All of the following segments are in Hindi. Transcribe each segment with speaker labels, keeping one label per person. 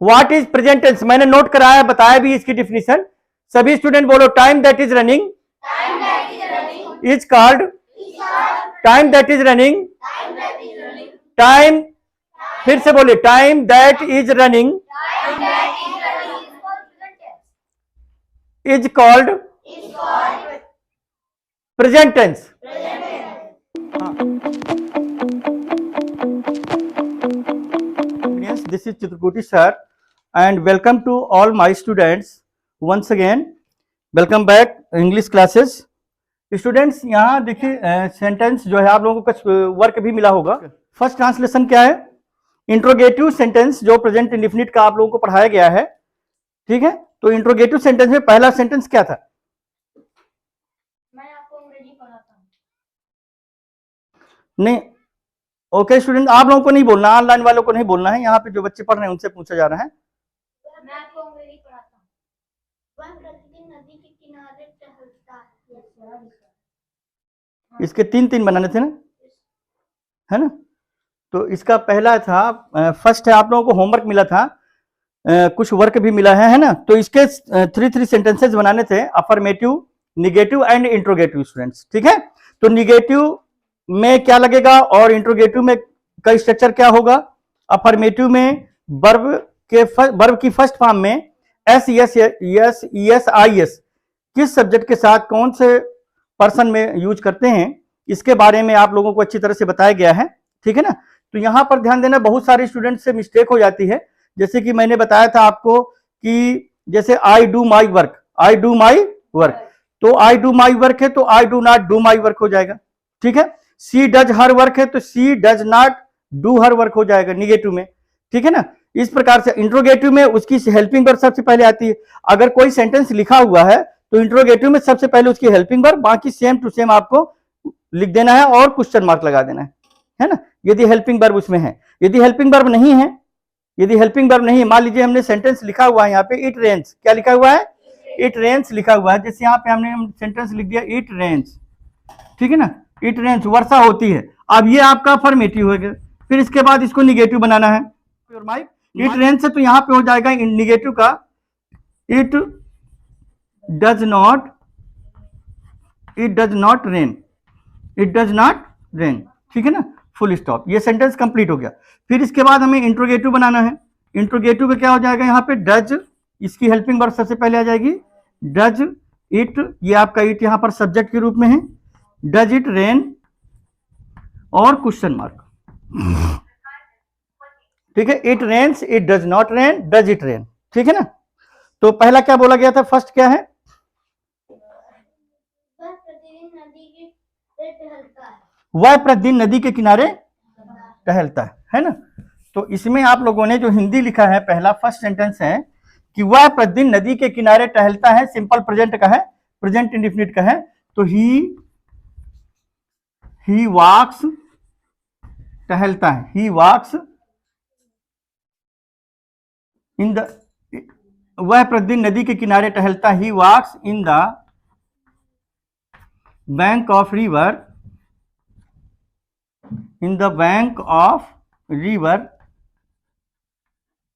Speaker 1: व्हाट इज प्रेजेंट टेंस, मैंने नोट कराया, बताया भी इसकी डिफिनीशन। सभी स्टूडेंट बोलो, time that is running is called, time that is running, time, फिर से बोलिए, time that is running is called present tense. This is Chitrakuti sir and welcome to all my students once again. Welcome back English classes. Students, यहाँ देखिए सेंटेंस जो है आप लोगों को कुछ वर्क भी मिला होगा। फर्स्ट ट्रांसलेशन क्या है? इंट्रोगेटिव सेंटेंस जो प्रेजेंट इंडेफिनिट का आप लोगों को पढ़ाया गया है, ठीक है। तो इंट्रोगेटिव सेंटेंस में पहला सेंटेंस क्या था?
Speaker 2: मैं आपको अंग्रेजी पढ़ाता हूँ।
Speaker 1: नहीं, ओके स्टूडेंट, आप लोगों को नहीं बोलना, ऑनलाइन वालों को नहीं बोलना है, यहाँ पे जो बच्चे पढ़ रहे हैं उनसे पूछा जा रहा है।
Speaker 2: मैं आपको अंग्रेजी पढ़ाता हूँ। वह प्रतिदिन नदी के किनारे टहलता है।
Speaker 1: इसके तीन तीन बनाने थे ना, है ना। तो इसका पहला था, फर्स्ट है, आप लोगों को होमवर्क मिला था, कुछ वर्क भी मिला है ना। तो इसके थ्री सेंटेंसेस बनाने थे, affirmative, negative and interrogative students, ठीक है। तो निगेटिव में क्या लगेगा और इंट्रोगेटिव में का स्ट्रक्चर क्या होगा? अफर्मेटिव में वर्ब की फर्स्ट फॉर्म में S yes yes yes I S किस सब्जेक्ट के साथ कौन से पर्सन में यूज करते हैं, इसके बारे में आप लोगों को अच्छी तरह से बताया गया है, ठीक है ना। तो यहां पर ध्यान देना, बहुत सारे स्टूडेंट से मिस्टेक हो जाती है। जैसे कि मैंने बताया था आपको कि जैसे I do my work, I do my work, तो आई डू माई वर्क है तो I do not do my work हो जाएगा, ठीक है। सी डज हर वर्क है तो she does not do her work हो जाएगा निगेटिव में, ठीक है ना। इस प्रकार से इंट्रोगेटिव में उसकी हेल्पिंग वर्ब सबसे पहले आती है। अगर कोई सेंटेंस लिखा हुआ है तो इंट्रोगेटिव में सबसे पहले उसकी हेल्पिंग वर्ब, बाकी सेम टू सेम आपको लिख देना है और क्वेश्चन मार्क लगा देना है ना, यदि हेल्पिंग वर्ब उसमें है। यदि हेल्पिंग वर्ब नहीं है, यदि हेल्पिंग वर्ब नहीं, मान लीजिए हमने सेंटेंस लिखा हुआ है यहाँ पे इट रेन्स, क्या लिखा हुआ है? इट रेन्स लिखा हुआ है। जैसे यहाँ पे हमने सेंटेंस लिख दिया इट रेन्स, ठीक है ना, इट रेन्स, वर्षा होती है। अब ये आपका अफर्मेटिव हो गया। फिर इसके बाद इसको निगेटिव बनाना है, इट रेन्स है तो यहाँ पे हो जाएगा निगेटिव का it does not, it does not rain, it does not rain, ठीक है ना, फुल स्टॉप। ये सेंटेंस कंप्लीट हो गया। फिर इसके बाद हमें इंट्रोगेटिव बनाना है। इंट्रोगेटिव में क्या हो जाएगा? यहाँ पे डज, इसकी हेल्पिंग वर्ब सबसे पहले आ जाएगी, डज इट, ये आपका इट यहाँ पर सब्जेक्ट के रूप में है, डज इट रेन और क्वेश्चन मार्क, ठीक है। It rains, it does not rain, does it rain, ठीक है ना। तो पहला क्या बोला गया था? फर्स्ट क्या है? वह प्रतिदिन नदी के किनारे टहलता है ना। तो इसमें आप लोगों ने जो हिंदी लिखा है, पहला फर्स्ट सेंटेंस है कि वह प्रतिदिन नदी के किनारे टहलता है, सिंपल प्रेजेंट का है, प्रेजेंट इंडेफिनिट का है। तो ही वॉक्स, टहलता है, ही वॉक्स इन द, वह प्रतिदिन नदी के किनारे टहलता, he walks in the bank of river, in the bank of river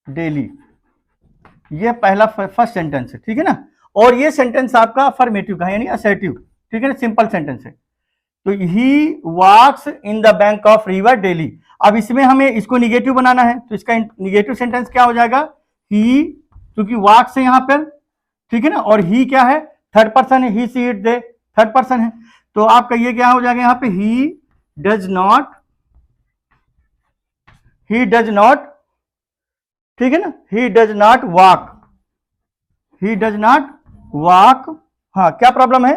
Speaker 1: daily. ये पहला फर्स्ट सेंटेंस है, ठीक है ना। और ये सेंटेंस आपका अफर्मेटिव का है, यानी असर्टिव, ठीक है ना, सिंपल सेंटेंस है। तो he walks in the bank of river daily. अब इसमें हमें इसको निगेटिव बनाना है, तो इसका निगेटिव सेंटेंस क्या हो जाएगा? ही, क्योंकि वॉक्स है यहाँ पर, ठीक है ना, और ही क्या है? थर्ड पर्सन है, he she it they third person है। तो आपका ये क्या हो जाएगा यहाँ पे? He does not, he does not, ठीक है ना, he does not walk, he does not walk. हाँ, क्या प्रॉब्लम है?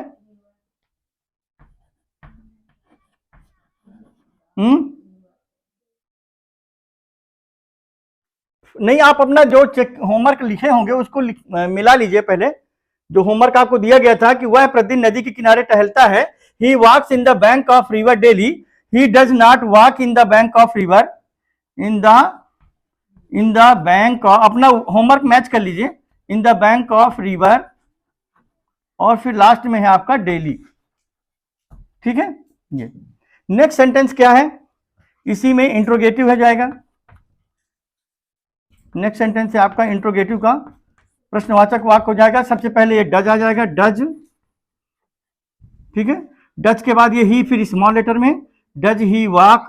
Speaker 1: नहीं, आप अपना जो चेक होमवर्क लिखे होंगे उसको मिला लीजिए पहले। जो होमवर्क आपको दिया गया था कि वह प्रतिदिन नदी के किनारे टहलता है, he walks in the bank of river daily, he does not walk in the bank of river, in the bank of, अपना होमवर्क मैच कर लीजिए, in the bank of river, और फिर लास्ट में है आपका डेली, ठीक है। ये नेक्स्ट सेंटेंस क्या है? इसी में इंट्रोगेटिव हो जाएगा। नेक्स्ट सेंटेंस है आपका इंट्रोगेटिव का प्रश्नवाचक वाक्य हो जाएगा। सबसे पहले ये डज आ जाएगा, डज, ठीक है। डज के बाद ये ही, फिर स्मॉल लेटर में डज ही वॉक।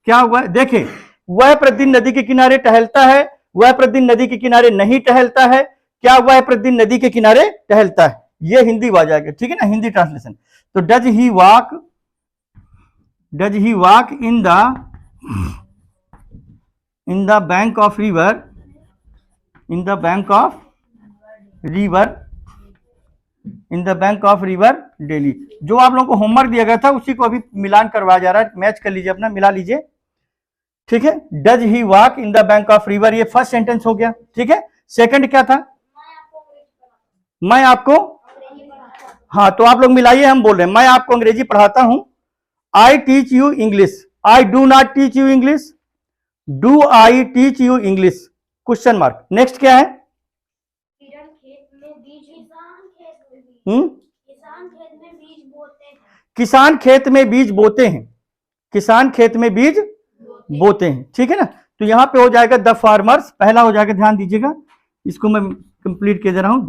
Speaker 1: क्या हुआ देखें, वह प्रतिदिन नदी के किनारे टहलता है, वह प्रतिदिन नदी के किनारे नहीं टहलता है। क्या वह प्रतिदिन नदी के किनारे टहलता है, ये हिंदी आ जाएगा, ठीक है ना, हिंदी ट्रांसलेशन। तो does he walk in the bank of river, in the bank of river daily. जो आप लोगों को होमवर्क दिया गया था उसी को अभी मिलान करवाया जा रहा है, मैच कर लीजिए अपना, मिला लीजिए, ठीक है। Does he walk in the bank of river, ये फर्स्ट सेंटेंस हो गया, ठीक है। सेकंड क्या था, मैं आपको, हाँ तो आप लोग मिलाइए, हम बोल रहे हैं मैं आपको अंग्रेजी पढ़ाता हूं। I teach you English, I do not teach you English, do I teach you English, question mark. Next क्या है, किसान खेत में बीज बोते हैं, किसान खेत में बीज बोते हैं, ठीक है ना। तो यहां पे हो जाएगा द फार्मर्स, पहला हो जाएगा, ध्यान दीजिएगा, इसको मैं कंप्लीट किया जा रहा हूं।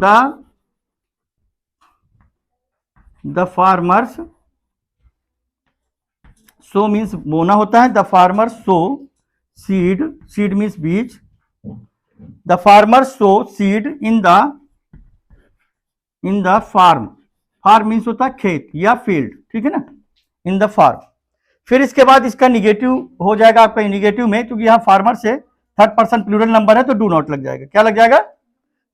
Speaker 1: द फार्मर्स, सो मीन्स बोना होता है, the farmers sow seed, seed means बीज, the farmers sow seed in the farm, farm means होता है खेत या फील्ड, ठीक है ना, इन द फार्म। फिर इसके बाद इसका निगेटिव हो जाएगा आपका, निगेटिव में, क्योंकि यहाँ फार्मर से थर्ड पर्सन प्लूरल नंबर है तो डू नॉट लग जाएगा। क्या लग जाएगा,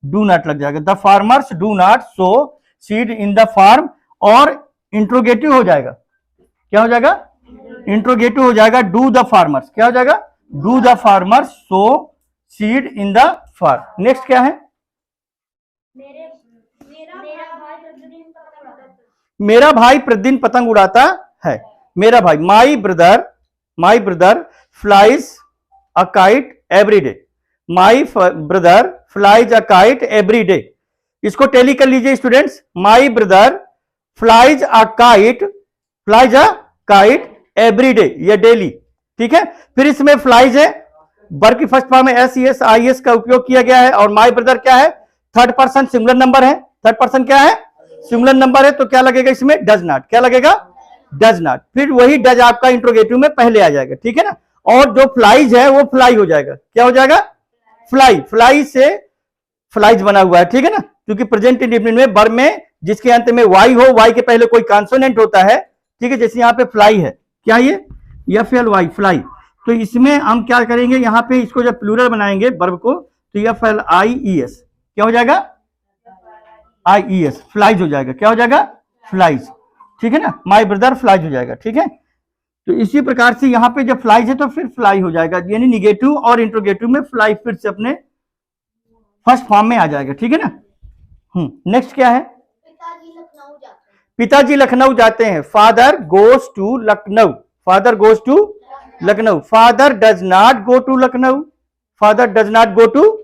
Speaker 1: डू नॉट लग जाएगा। The farmers do not sow seed in the farm, और इंट्रोगेटिव हो जाएगा, क्या हो जाएगा, इंट्रोगेटिव हो जाएगा, डू द फार्मर्स, क्या हो जाएगा, do the farmers sow seed in the farm. Next क्या है, मेरा भाई प्रतिदिन पतंग उड़ाता है, मेरा भाई, my brother flies a kite every day, my brother flies a kite every day. इसको टेली कर लीजिए students, my brother flies a kite every day, ये डेली, ठीक है। फिर इसमें फ्लाइज है, वर्ब की फर्स्ट फॉर्म में SES का उपयोग किया गया है, और माई ब्रदर क्या है, थर्ड पर्सन सिंगुलर नंबर है, थर्ड पर्सन क्या है, सिंगुलर नंबर है, तो क्या लगेगा इसमें, डज नॉट, क्या लगेगा, डज नॉट। फिर वही डज आपका इंट्रोगेटिव में पहले आ जाएगा, ठीक है ना। और जो फ्लाइज है वो फ्लाई हो जाएगा, क्या हो जाएगा, फ्लाई, फ्लाई से फ्लाइज बना हुआ है, ठीक है ना, क्योंकि प्रेजेंट इंडेफिनिट में वर्ब में जिसके अंत में वाई हो, वाई के पहले कोई कॉन्सोनेंट होता है, ठीक है, जैसे यहाँ पे फ्लाई है, क्या ये FLY फ्लाई। तो इसमें हम क्या करेंगे, यहाँ पे इसको जब प्लूरल बनाएंगे वर्ब को, तो FLIES, क्या हो जाएगा, IES, फ्लाइज हो जाएगा, क्या हो जाएगा, फ्लाइज, ठीक है ना, माई ब्रदर फ्लाइज हो जाएगा, ठीक है। तो इसी प्रकार से यहाँ पे जब फ्लाइज है तो फिर फ्लाई हो जाएगा, यानी निगेटिव और इंट्रोगेटिव में फ्लाई फिर से अपने फर्स्ट फॉर्म में आ जाएगा, ठीक है ना। नेक्स्ट क्या है, पिताजी लखनऊ जाते हैं, father goes to Lucknow, father goes to Lucknow, father does not go to Lucknow, father does not go to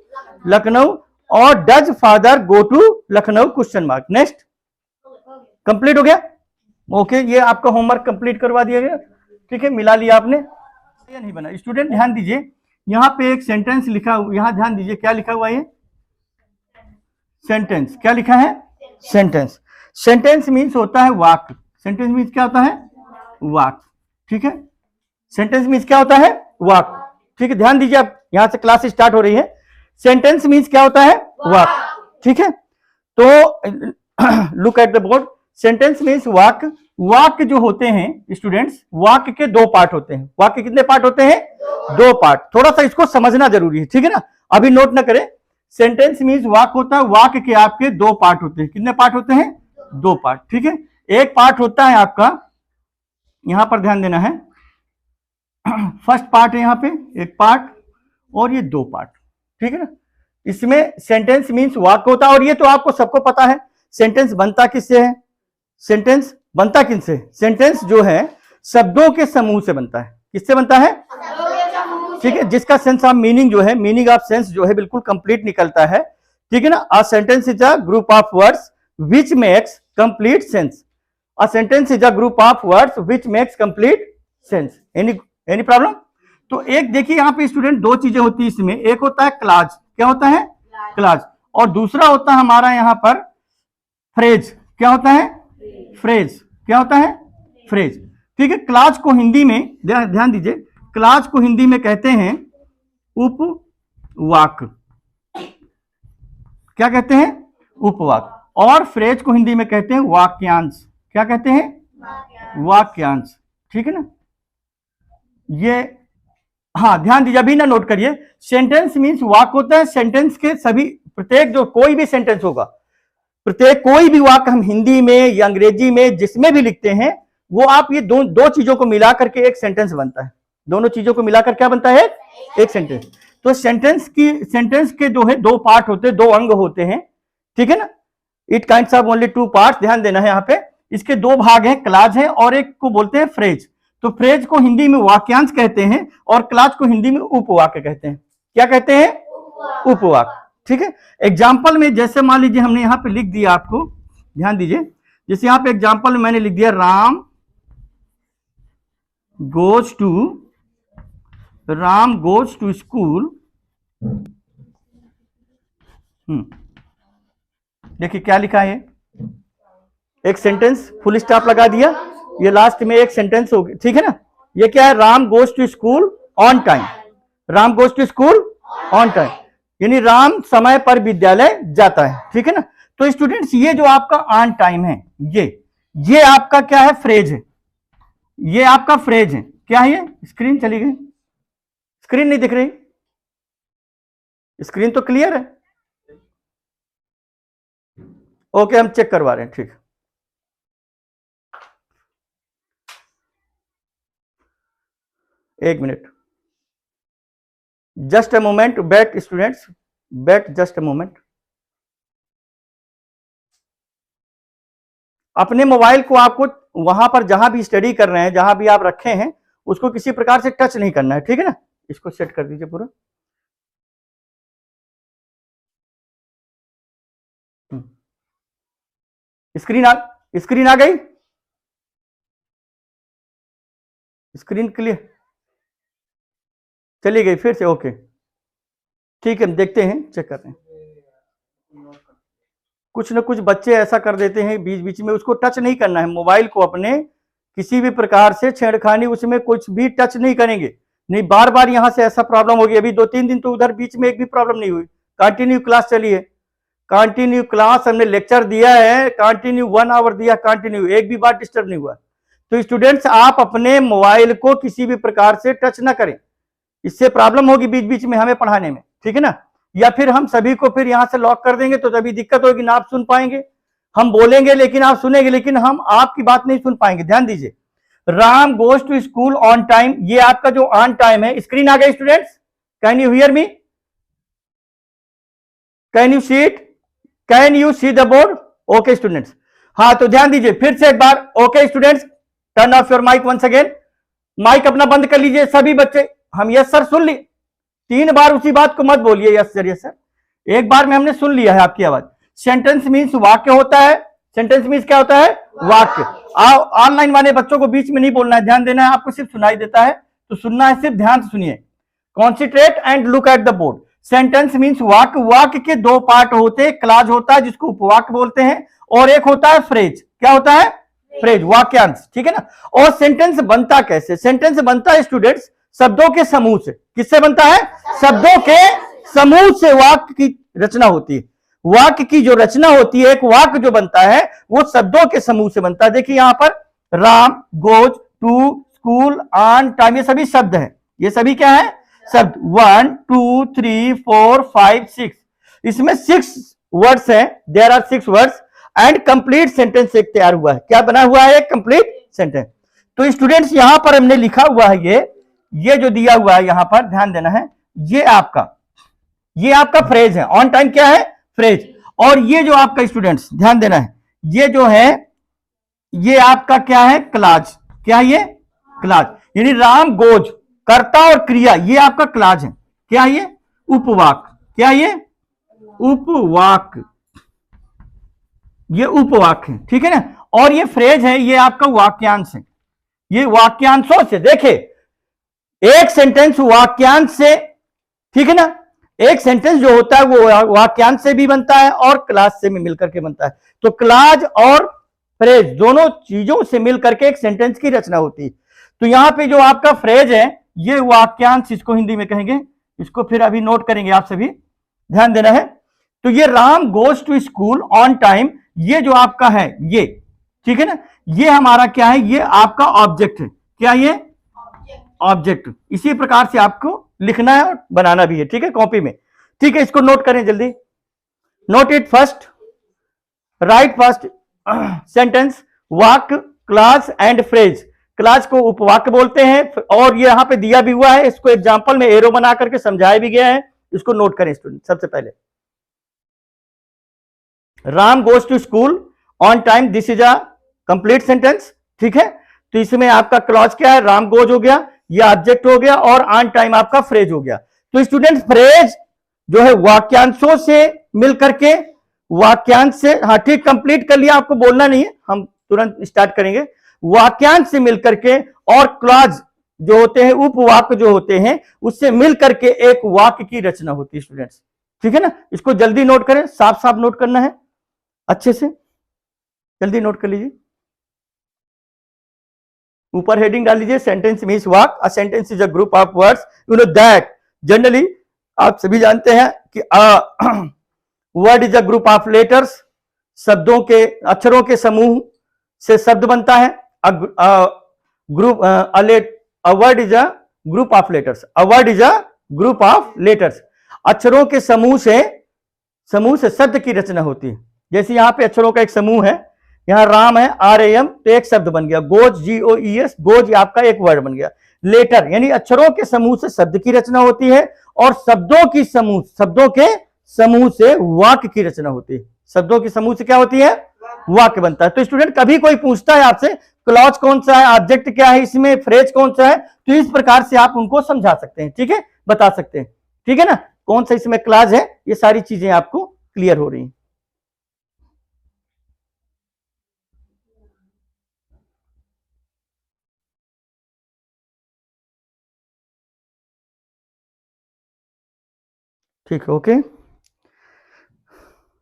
Speaker 1: Lucknow, और does father go to Lucknow, question mark. Next, complete हो गया, ओके, ये आपका होमवर्क कंप्लीट करवा दिया गया, ठीक है, मिला लिया आपने, ये नहीं बना। स्टूडेंट ध्यान दीजिए, यहाँ पे एक सेंटेंस लिखा हुआ, यहाँ ध्यान दीजिए क्या लिखा हुआ है, सेंटेंस, क्या लिखा है, सेंटेंस। सेंटेंस मीन्स होता है वाक्य, सेंटेंस मीन्स क्या होता है, वाक्य, ठीक है, सेंटेंस मीन्स क्या होता है, वाक्य, ठीक है। ध्यान दीजिए, अब यहां से क्लास स्टार्ट हो रही है, सेंटेंस मीन्स क्या होता है, वाक्य, ठीक है। तो look at the board, sentence means वाक्य। वाक्य जो होते हैं स्टूडेंट्स, वाक्य के दो पार्ट होते हैं, वाक्य कितने पार्ट होते हैं, दो पार्ट, थोड़ा सा इसको समझना जरूरी है, ठीक है ना, अभी नोट ना करें। सेंटेंस मीन्स वाक्य होता है, वाक्य के आपके दो पार्ट होते हैं, कितने पार्ट होते हैं, दो पार्ट, ठीक है। एक पार्ट होता है आपका, यहां पर ध्यान देना है, फर्स्ट पार्ट है यहाँ पे एक पार्ट, और ये दो पार्ट, ठीक है ना। इसमें सेंटेंस मीन्स वाक्य होता है, और ये तो आपको सबको पता है, सेंटेंस बनता किससे है, सेंटेंस बनता किनसे, सेंटेंस जो है शब्दों के समूह से बनता है, किससे बनता है, ठीक है, जिसका सेंस ऑफ मीनिंग जो है, मीनिंग ऑफ सेंस जो है बिल्कुल कंप्लीट निकलता है, ठीक है ना। A sentence is a group of words which makes complete sense, a sentence is a group of words which makes complete sense. Any problem. तो एक देखिए यहाँ पे स्टूडेंट दो चीजें होती है इसमें, एक होता है क्लाज, क्या होता है क्लाज, और दूसरा होता है हमारा यहाँ पर फ्रेज, क्या होता है फ्रेज, क्या होता है फ्रेज। ठीक है, क्लाज को हिंदी में ध्यान दीजिए, क्लाज को हिंदी में कहते हैं उपवाक, क्या कहते हैं उपवाक, और फ्रेज को हिंदी में कहते हैं वाक्यांश, क्या कहते हैं वाक्यांश। ठीक है ना, ये हाँ ध्यान दीजिए, अभी ना नोट करिए, सेंटेंस मींस वाक होता है, सेंटेंस के सभी प्रत्येक जो कोई भी सेंटेंस होगा, प्रत्येक कोई भी वाक्य हम हिंदी में या अंग्रेजी में जिसमें भी लिखते हैं, वो आप ये दो चीजों को मिला करके एक सेंटेंस बनता है, दोनों चीजों को मिलाकर क्या बनता है एक सेंटेंस। तो सेंटेंस के जो है दो पार्ट होते हैं, दो अंग होते हैं, ठीक है ना, it kinds of only two parts, ध्यान देना है यहाँ पे, इसके दो भाग हैं, क्लाज है और एक को बोलते हैं फ्रेज। तो फ्रेज को हिंदी में वाक्यांश कहते हैं और क्लाज को हिंदी में उपवाक्य कहते हैं, क्या कहते हैं उपवाक्य। ठीक है, एग्जाम्पल में जैसे मान लीजिए हमने यहाँ पे लिख दिया, आपको ध्यान दीजिए, जैसे यहाँ पे एग्जाम्पल में मैंने लिख दिया राम गोज टू स्कूल। देखिए क्या लिखा है, एक सेंटेंस फुल स्टॉप लगा दिया, ये लास्ट में एक सेंटेंस हो गया, ठीक है ना। ये क्या है, Ram goes to school on time, Ram goes to school on time, यानी राम समय पर विद्यालय जाता है, ठीक है ना। तो स्टूडेंट्स ये जो आपका ऑन टाइम है, ये आपका क्या है फ्रेज है, ये आपका फ्रेज है, क्या है ये, स्क्रीन चली गई, स्क्रीन नहीं दिख रही, स्क्रीन तो क्लियर है, ओके हम चेक करवा रहे हैं, ठीक है। एक minute, just a moment, back students, back just a moment. अपने मोबाइल को आपको वहां पर जहां भी स्टडी कर रहे हैं, जहां भी आप रखे हैं, उसको किसी प्रकार से टच नहीं करना है, ठीक है ना। इसको सेट कर दीजिए पूरा, स्क्रीन आ गई, स्क्रीन क्लियर चली गई फिर से, ओके ठीक है, हम देखते हैं, चेक करते हैं। कुछ ना कुछ बच्चे ऐसा कर देते हैं बीच बीच में, उसको टच नहीं करना है मोबाइल को, अपने किसी भी प्रकार से छेड़खानी उसमें कुछ भी टच नहीं करेंगे, नहीं बार बार यहां से ऐसा प्रॉब्लम होगी। अभी 2-3 दिन तो उधर बीच में एक भी प्रॉब्लम नहीं हुई, कंटिन्यू क्लास चली है, कंटिन्यू क्लास हमने लेक्चर दिया है, कंटिन्यू 1 आवर दिया, कंटिन्यू एक भी बार डिस्टर्ब नहीं हुआ। तो स्टूडेंट्स आप अपने मोबाइल को किसी भी प्रकार से टच ना करें, इससे प्रॉब्लम होगी बीच बीच में हमें पढ़ाने में, ठीक है ना। या फिर हम सभी को फिर यहां से लॉक कर देंगे तो तभी दिक्कत होगी ना, आप सुन पाएंगे, हम बोलेंगे लेकिन आप सुनेंगे, लेकिन हम आपकी बात नहीं सुन पाएंगे। ध्यान दीजिए, Ram goes to school on time, ये आपका जो ऑन टाइम है, स्क्रीन आ गई students, can you hear me, can you see it, can you see the board, okay students. हाँ तो ध्यान दीजिए फिर से एक बार, okay students, turn off your mic once again, mic अपना बंद कर लीजिए सभी बच्चे। हम यस सर सुन ली, 3 बार उसी बात को मत बोलिए यस सर, एक बार में हमने सुन लिया है आपकी आवाज। सेंटेंस मीन्स वाक्य होता है, सेंटेंस मीन्स क्या होता है वाक्य। ऑनलाइन वाले बच्चों को बीच में नहीं बोलना है, ध्यान देना है, आपको सिर्फ सुनाई देता है तो सुनना है, सिर्फ ध्यान से सुनिए, concentrate and look at the board. Sentence means वाक्य, वाक्य के 2 पार्ट होते हैं, क्लाज होता है जिसको उपवाक्य बोलते हैं, और एक होता है फ्रेज, क्या होता है फ्रेज, वाक्यांश, ठीक है ना। और सेंटेंस बनता कैसे, सेंटेंस बनता है स्टूडेंट्स शब्दों के समूह से, किससे बनता है, शब्दों के समूह से वाक्य की रचना होती है। वाक्य की जो रचना होती है, एक वाक्य जो बनता है वो शब्दों के समूह से बनता है। देखिए यहां पर Ram goes to school on time, ये सभी शब्द हैं, ये सभी क्या है शब्द, 1 2 3 4 5 6, इसमें 6 वर्ड्स हैं, there are 6 words and complete sentence एक तैयार हुआ है, क्या बना हुआ है, एक कंप्लीट सेंटेंस। तो स्टूडेंट्स यहां पर हमने लिखा हुआ है, ये जो दिया हुआ है यहां पर ध्यान देना है, ये आपका फ्रेज है, ऑन टाइम क्या है फ्रेज, और ये जो आपका स्टूडेंट्स ध्यान देना है, ये जो है ये आपका क्या है क्लाज, क्या ये क्लाज, यानी राम गोज कर्ता और क्रिया, ये आपका क्लाज है, क्या ये उपवाक, क्या ये उपवाक, ये उपवाक है, ठीक है ना। और ये फ्रेज है, ये आपका वाक्यांश है, ये वाक्यांशों से, देखे एक सेंटेंस वाक्यांश से, ठीक है ना, एक सेंटेंस जो होता है वो वाक्यांश से भी बनता है और क्लाज से भी मिलकर के बनता है। तो क्लाज और फ्रेज दोनों चीजों से मिलकर के एक सेंटेंस की रचना होती है। तो यहां पे जो आपका फ्रेज है ये वाक्यांश, इसको हिंदी में कहेंगे, इसको फिर अभी नोट करेंगे, आप सभी ध्यान देना है। तो ये Ram goes to school on time, ये जो आपका है ये, ठीक है ना, ये हमारा क्या है, ये आपका ऑब्जेक्ट है। क्या ये ऑब्जेक्ट। इसी प्रकार से आपको लिखना है और बनाना भी है, ठीक है, कॉपी में। ठीक है, इसको नोट करें जल्दी। Note it first, right first sentence वाक्य, क्लास एंड फ्रेज। क्लास को उपवाक्य बोलते हैं और ये यहां पे दिया भी हुआ है, इसको एग्जांपल में एरो बना करके समझाया भी गया है, इसको नोट करें स्टूडेंट। सबसे पहले Ram goes to school on time, this is a complete sentence, ठीक है। तो इसमें आपका क्लॉज क्या है, राम गोज हो गया, ये ऑब्जेक्ट हो गया, और ऑन टाइम आपका फ्रेज हो गया। तो स्टूडेंट फ्रेज जो है वाक्यांशों से मिलकर के, वाक्यांश से, हाँ ठीक, कंप्लीट कर लिया, आपको बोलना नहीं है, हम तुरंत स्टार्ट करेंगे। वाक्यांश से मिलकर के और क्लॉज जो होते हैं, उपवाक्य जो होते हैं, उससे मिलकर के एक वाक्य की रचना होती है स्टूडेंट्स, ठीक है ना। इसको जल्दी नोट करें, साफ साफ नोट करना है, अच्छे से जल्दी नोट कर लीजिए। ऊपर हेडिंग डाल लीजिए, sentence means walk, a sentence is a group of words, you know that, generally आप सभी जानते हैं कि word is a group of letters, शब्दों के, अक्षरों के समूह से शब्द बनता है। Group a word is a group of letters, a word is a group of letters, अक्षरों के समूह से शब्द की रचना होती है। जैसे यहां पे अक्षरों का एक समूह है, यहां राम है, RAM, तो एक शब्द बन गया, गोज, GOES, गोज आपका एक वर्ड बन गया। लेटर यानी अक्षरों के समूह से शब्द की रचना होती है, और शब्दों के समूह से वाक्य की रचना होती है। शब्दों के समूह से क्या होती है, वाक्य बनता है। तो स्टूडेंट कभी कोई पूछता है आपसे क्लॉज कौन सा है, ऑब्जेक्ट क्या है, इसमें फ्रेज कौन सा है, तो इस प्रकार से आप उनको समझा सकते हैं, ठीक है, बता सकते हैं, ठीक है ना, कौन सा इसमें क्लॉज है, ये सारी चीजें आपको क्लियर हो रही हैं। ठीक है, okay,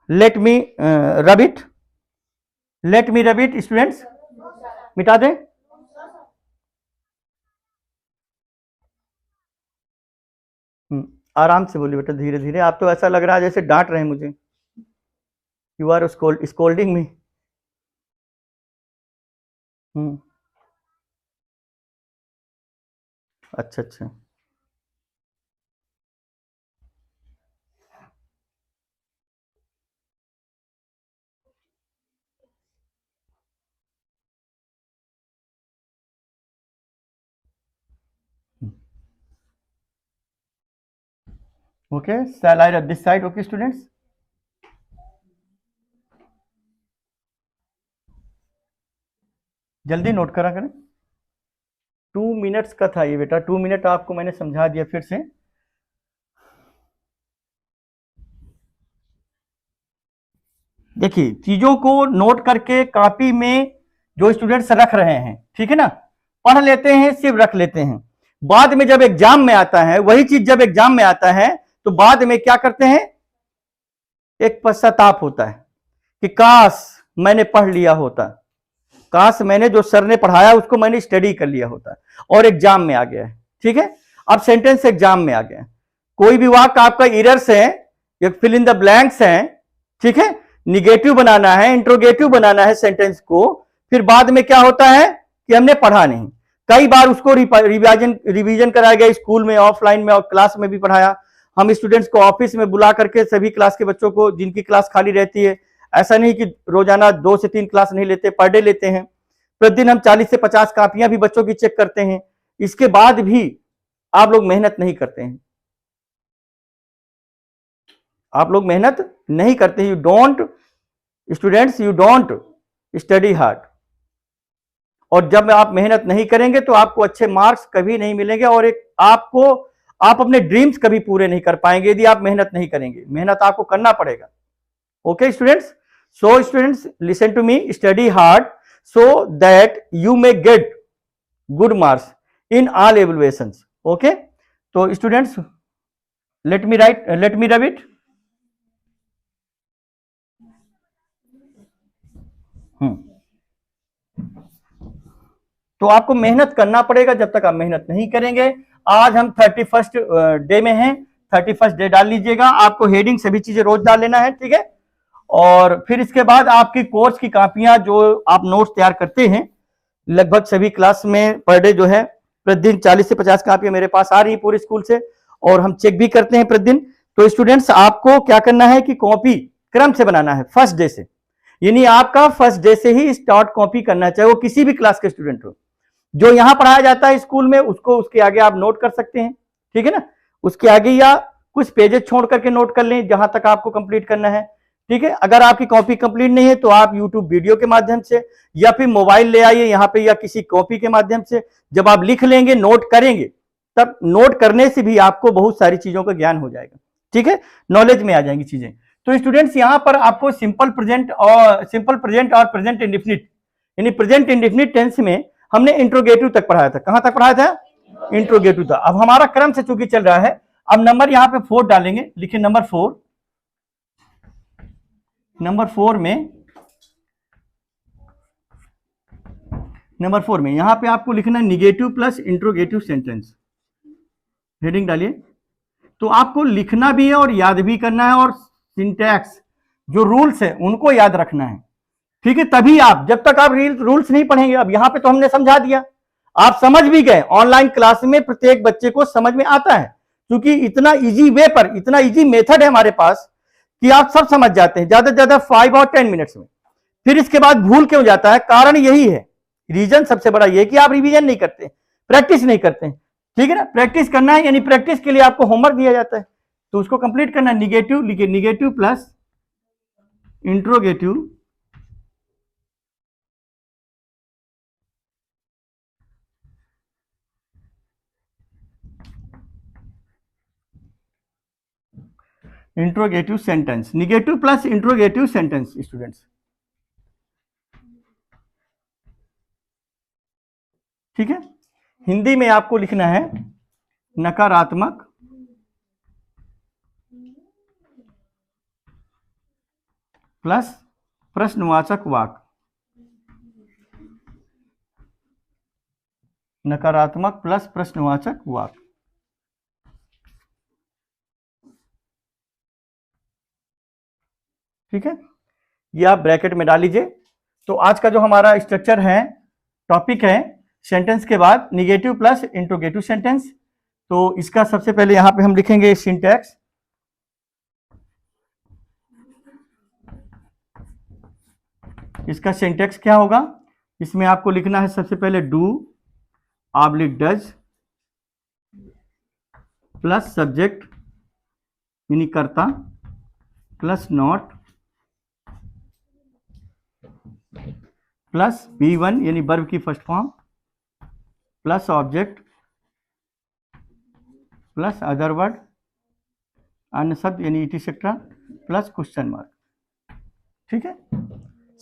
Speaker 1: late me rub it, late me rub it students, मिटा दें। आराम से बोलिए बेटा, धीरे धीरे, आप तो ऐसा लग रहा है जैसे डांट रहे हैं मुझे, यू आर स्कोल्डिंग मी। अच्छा अच्छा, okay, shall I rub this side, okay students? जल्दी नोट करा करें। 2 मिनट्स का था ये बेटा, 2 मिनट आपको मैंने समझा दिया फिर से। देखिए, चीजों को नोट करके कॉपी में जो स्टूडेंट्स रख रहे हैं, ठीक है ना, पढ़ लेते हैं, सिर्फ रख लेते हैं, बाद में जब एग्जाम में आता है, वही चीज जब एग्जाम में आता है तो बाद में क्या करते हैं, एक पश्चाताप होता है कि काश मैंने पढ़ लिया होता, काश मैंने जो सर ने पढ़ाया उसको मैंने स्टडी कर लिया होता, और एग्जाम में आ गया है, ठीक है। अब सेंटेंस एग्जाम में आ गया, कोई भी वाक्य आपका इरर्स है या फिल इन द ब्लैंक्स है, ठीक है, निगेटिव बनाना है, इंट्रोगेटिव बनाना है सेंटेंस को, फिर बाद में क्या होता है कि हमने पढ़ा नहीं। कई बार उसको रिवीजन कराया गया, स्कूल में, ऑफलाइन में और क्लास में भी पढ़ाया। हम स्टूडेंट्स को ऑफिस में बुला करके सभी क्लास के बच्चों को, जिनकी क्लास खाली रहती है, ऐसा नहीं कि रोजाना 2 से 3 क्लास नहीं लेते, पर डे लेते हैं, प्रतिदिन हम 40 से 50 कॉपियां भी बच्चों की चेक करते हैं। इसके बाद भी आप लोग मेहनत नहीं करते हैं, आप लोग मेहनत नहीं करते, you don't students, you don't study hard. और जब आप मेहनत नहीं करेंगे तो आपको अच्छे मार्क्स कभी नहीं मिलेंगे, और आप अपने ड्रीम्स कभी पूरे नहीं कर पाएंगे यदि आप मेहनत नहीं करेंगे। मेहनत आपको करना पड़ेगा, okay students. So students listen to me, study hard so that you may get good marks in all evaluations, okay, तो students let me rub it. तो आपको मेहनत करना पड़ेगा, जब तक आप मेहनत नहीं करेंगे। आज हम 31st डे में हैं, 31st डे डाल लीजिएगा। आपको हेडिंग सभी चीजें रोज डाल लेना है, ठीक है। और फिर इसके बाद आपकी कोर्स की कॉपियां जो आप नोट्स तैयार करते हैं, लगभग सभी क्लास में पर डे जो है प्रतिदिन 40 से 50 कॉपियां मेरे पास आ रही है पूरे स्कूल से, और हम चेक भी करते हैं प्रतिदिन। तो स्टूडेंट्स आपको क्या करना है कि कॉपी क्रम से बनाना है, फर्स्ट डे से, यानी आपका फर्स्ट डे से ही स्टार्ट कॉपी करना है, चाहे वो किसी भी क्लास के स्टूडेंट हो। जो यहां पढ़ाया जाता है स्कूल में उसको उसके आगे आप नोट कर सकते हैं, ठीक है ना। उसके आगे या कुछ पेजेस छोड़ करके नोट कर लें जहां तक आपको कंप्लीट करना है, ठीक है। अगर आपकी कॉपी कंप्लीट नहीं है तो आप यूट्यूब वीडियो के माध्यम से या फिर मोबाइल ले आइए यहाँ पे, या किसी कॉपी के माध्यम से जब आप लिख लेंगे, नोट करेंगे, तब नोट करने से भी आपको बहुत सारी चीजों का ज्ञान हो जाएगा, ठीक है, नॉलेज में आ जाएंगी चीजें। तो स्टूडेंट्स यहां पर आपको सिंपल प्रेजेंट और प्रेजेंट इंडेफिनिट, यानी प्रेजेंट इंडेफिनिट टेंस में हमने इंट्रोगेटिव तक पढ़ाया था। कहां तक पढ़ाया था? इंट्रोगेटिव था। अब हमारा क्रम से चूंकि चल रहा है, अब नंबर यहां पे 4 डालेंगे, लिखिए नंबर 4। नंबर 4 में यहां पे आपको लिखना है negative plus interrogative sentence. Heading डालिए। तो आपको लिखना भी है और याद भी करना है, और सिंटैक्स जो रूल्स है उनको याद रखना है, ठीक है। तभी आप, जब तक आप रूल्स नहीं पढ़ेंगे, अब यहां पे तो हमने समझा दिया, आप समझ भी गए। ऑनलाइन क्लास में प्रत्येक बच्चे को समझ में आता है, क्योंकि इतना इजी वे पर, इतना इजी मेथड है हमारे पास कि आप सब समझ जाते हैं ज्यादा से ज्यादा 5 और 10 मिनट्स में। फिर इसके बाद भूल क्यों जाता है? कारण यही है, रीजन सबसे बड़ा ये कि आप रिवीजन नहीं करते, प्रैक्टिस नहीं करते, ठीक है ना। प्रैक्टिस करना है, यानी प्रैक्टिस के लिए आपको होमवर्क दिया जाता है, तो उसको कंप्लीट करना है। निगेटिव लिखिए, negative plus interrogative interrogative sentence, negative plus interrogative sentence students, ठीक है। हिंदी में आपको लिखना है नकारात्मक प्लस प्रश्नवाचक वाक्य, नकारात्मक प्लस प्रश्नवाचक वाक्य, ठीक है। ये आप ब्रैकेट में डाल लीजिए। तो आज का जो हमारा स्ट्रक्चर है, टॉपिक है सेंटेंस के बाद निगेटिव प्लस इंट्रोगेटिव सेंटेंस। तो इसका सबसे पहले यहां पे हम लिखेंगे सिंटैक्स। इसका सिंटैक्स क्या होगा? इसमें आपको लिखना है सबसे पहले do oblique does plus subject यानी कर्ता प्लस नॉट प्लस V1 यानी वर्ब की first form plus object plus other word अन्य शब्द यानी इटिसेट्रा प्लस क्वेश्चन मार्क, ठीक है।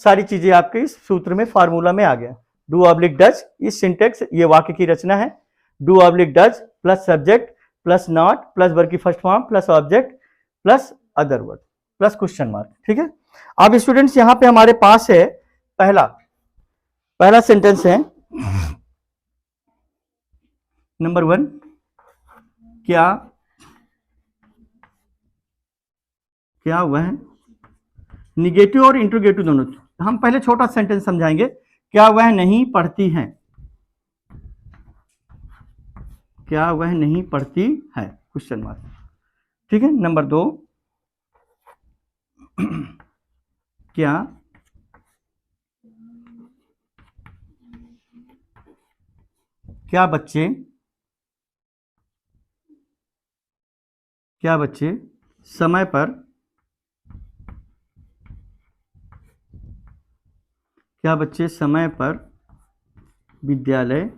Speaker 1: सारी चीजें आपके इस सूत्र में, फार्मूला में आ गया। डू ऑब्लिक डज, इस सिंटेक्स, ये वाक्य की रचना है। Do oblique does plus subject plus not plus verb की first form plus object plus other word plus question mark, ठीक है। अब स्टूडेंट्स यहां पे हमारे पास है पहला सेंटेंस है नंबर 1, क्या वह, निगेटिव और इंट्रोगेटिव दोनों। हम पहले छोटा सेंटेंस समझाएंगे, क्या वह नहीं पढ़ती है, क्या वह नहीं पढ़ती है, क्वेश्चन मार्क, ठीक है। नंबर 2, क्या बच्चे समय पर, क्या बच्चे समय पर विद्यालय,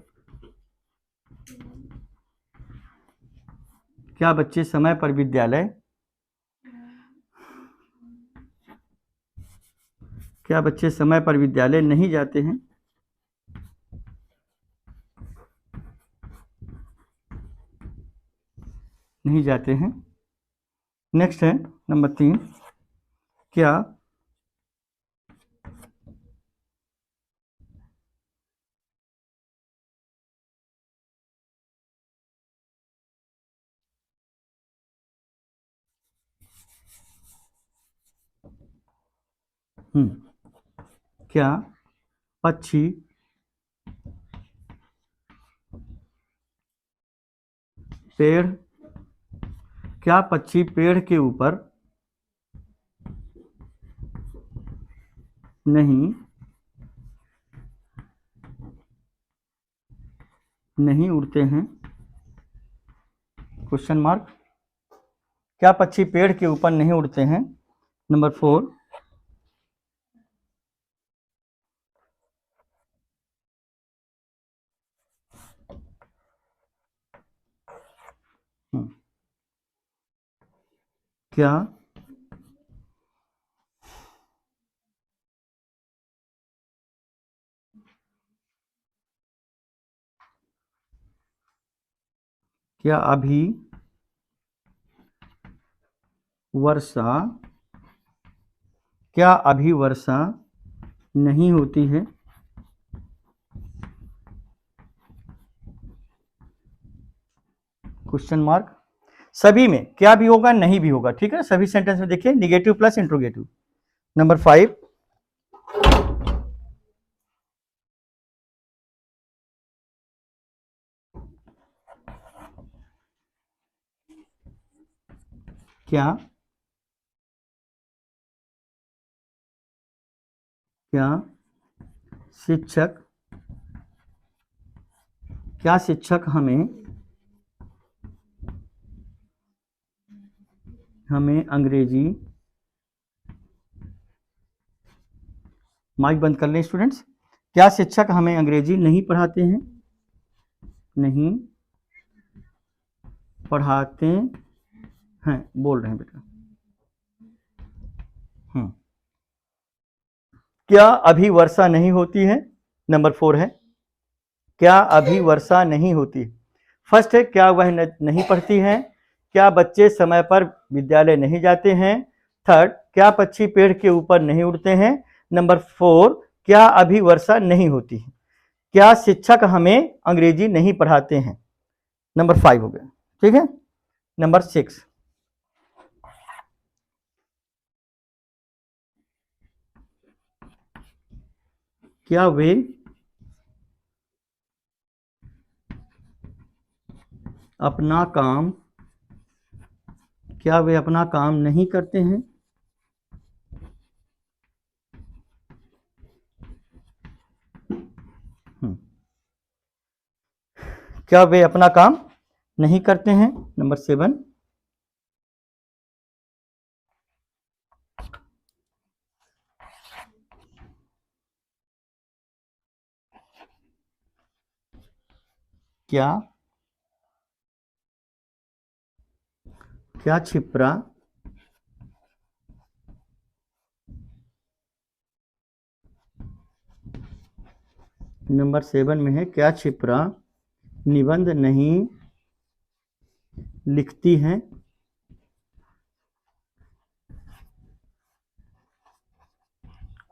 Speaker 1: क्या बच्चे समय पर विद्यालय, क्या बच्चे समय पर विद्यालय नहीं जाते हैं, नहीं जाते हैं। नेक्स्ट है नंबर 3, क्या क्या पक्षी पेड़ के ऊपर नहीं उड़ते हैं? Question mark. क्या पक्षी पेड़ के ऊपर नहीं उड़ते हैं? नंबर 4, क्या अभी वर्षा नहीं होती है? Question mark. सभी में क्या भी होगा, नहीं भी होगा, ठीक है। सभी सेंटेंस में देखिए निगेटिव प्लस इंट्रोगेटिव। नंबर 5, क्या शिक्षक हमें अंग्रेजी, माइक बंद कर लें स्टूडेंट्स। क्या शिक्षक हमें अंग्रेजी नहीं पढ़ाते हैं? नहीं पढ़ाते हैं, बोल रहे हैं बेटा। क्या अभी वर्षा नहीं होती है? नंबर 4 है, क्या अभी वर्षा नहीं होती? फर्स्ट है, क्या वह नहीं पढ़ती है? क्या बच्चे समय पर विद्यालय नहीं जाते हैं? थर्ड, क्या पक्षी पेड़ के ऊपर नहीं उड़ते हैं? नंबर 4, क्या अभी वर्षा नहीं होती है? क्या शिक्षक हमें अंग्रेजी नहीं पढ़ाते हैं? नंबर 5 हो गया, ठीक है। नंबर 6, क्या वे अपना काम नहीं करते हैं? क्या वे अपना काम नहीं करते हैं? नंबर 7, क्या छिपरा नंबर 7 में है, क्या छिपरा निबंध नहीं लिखती है?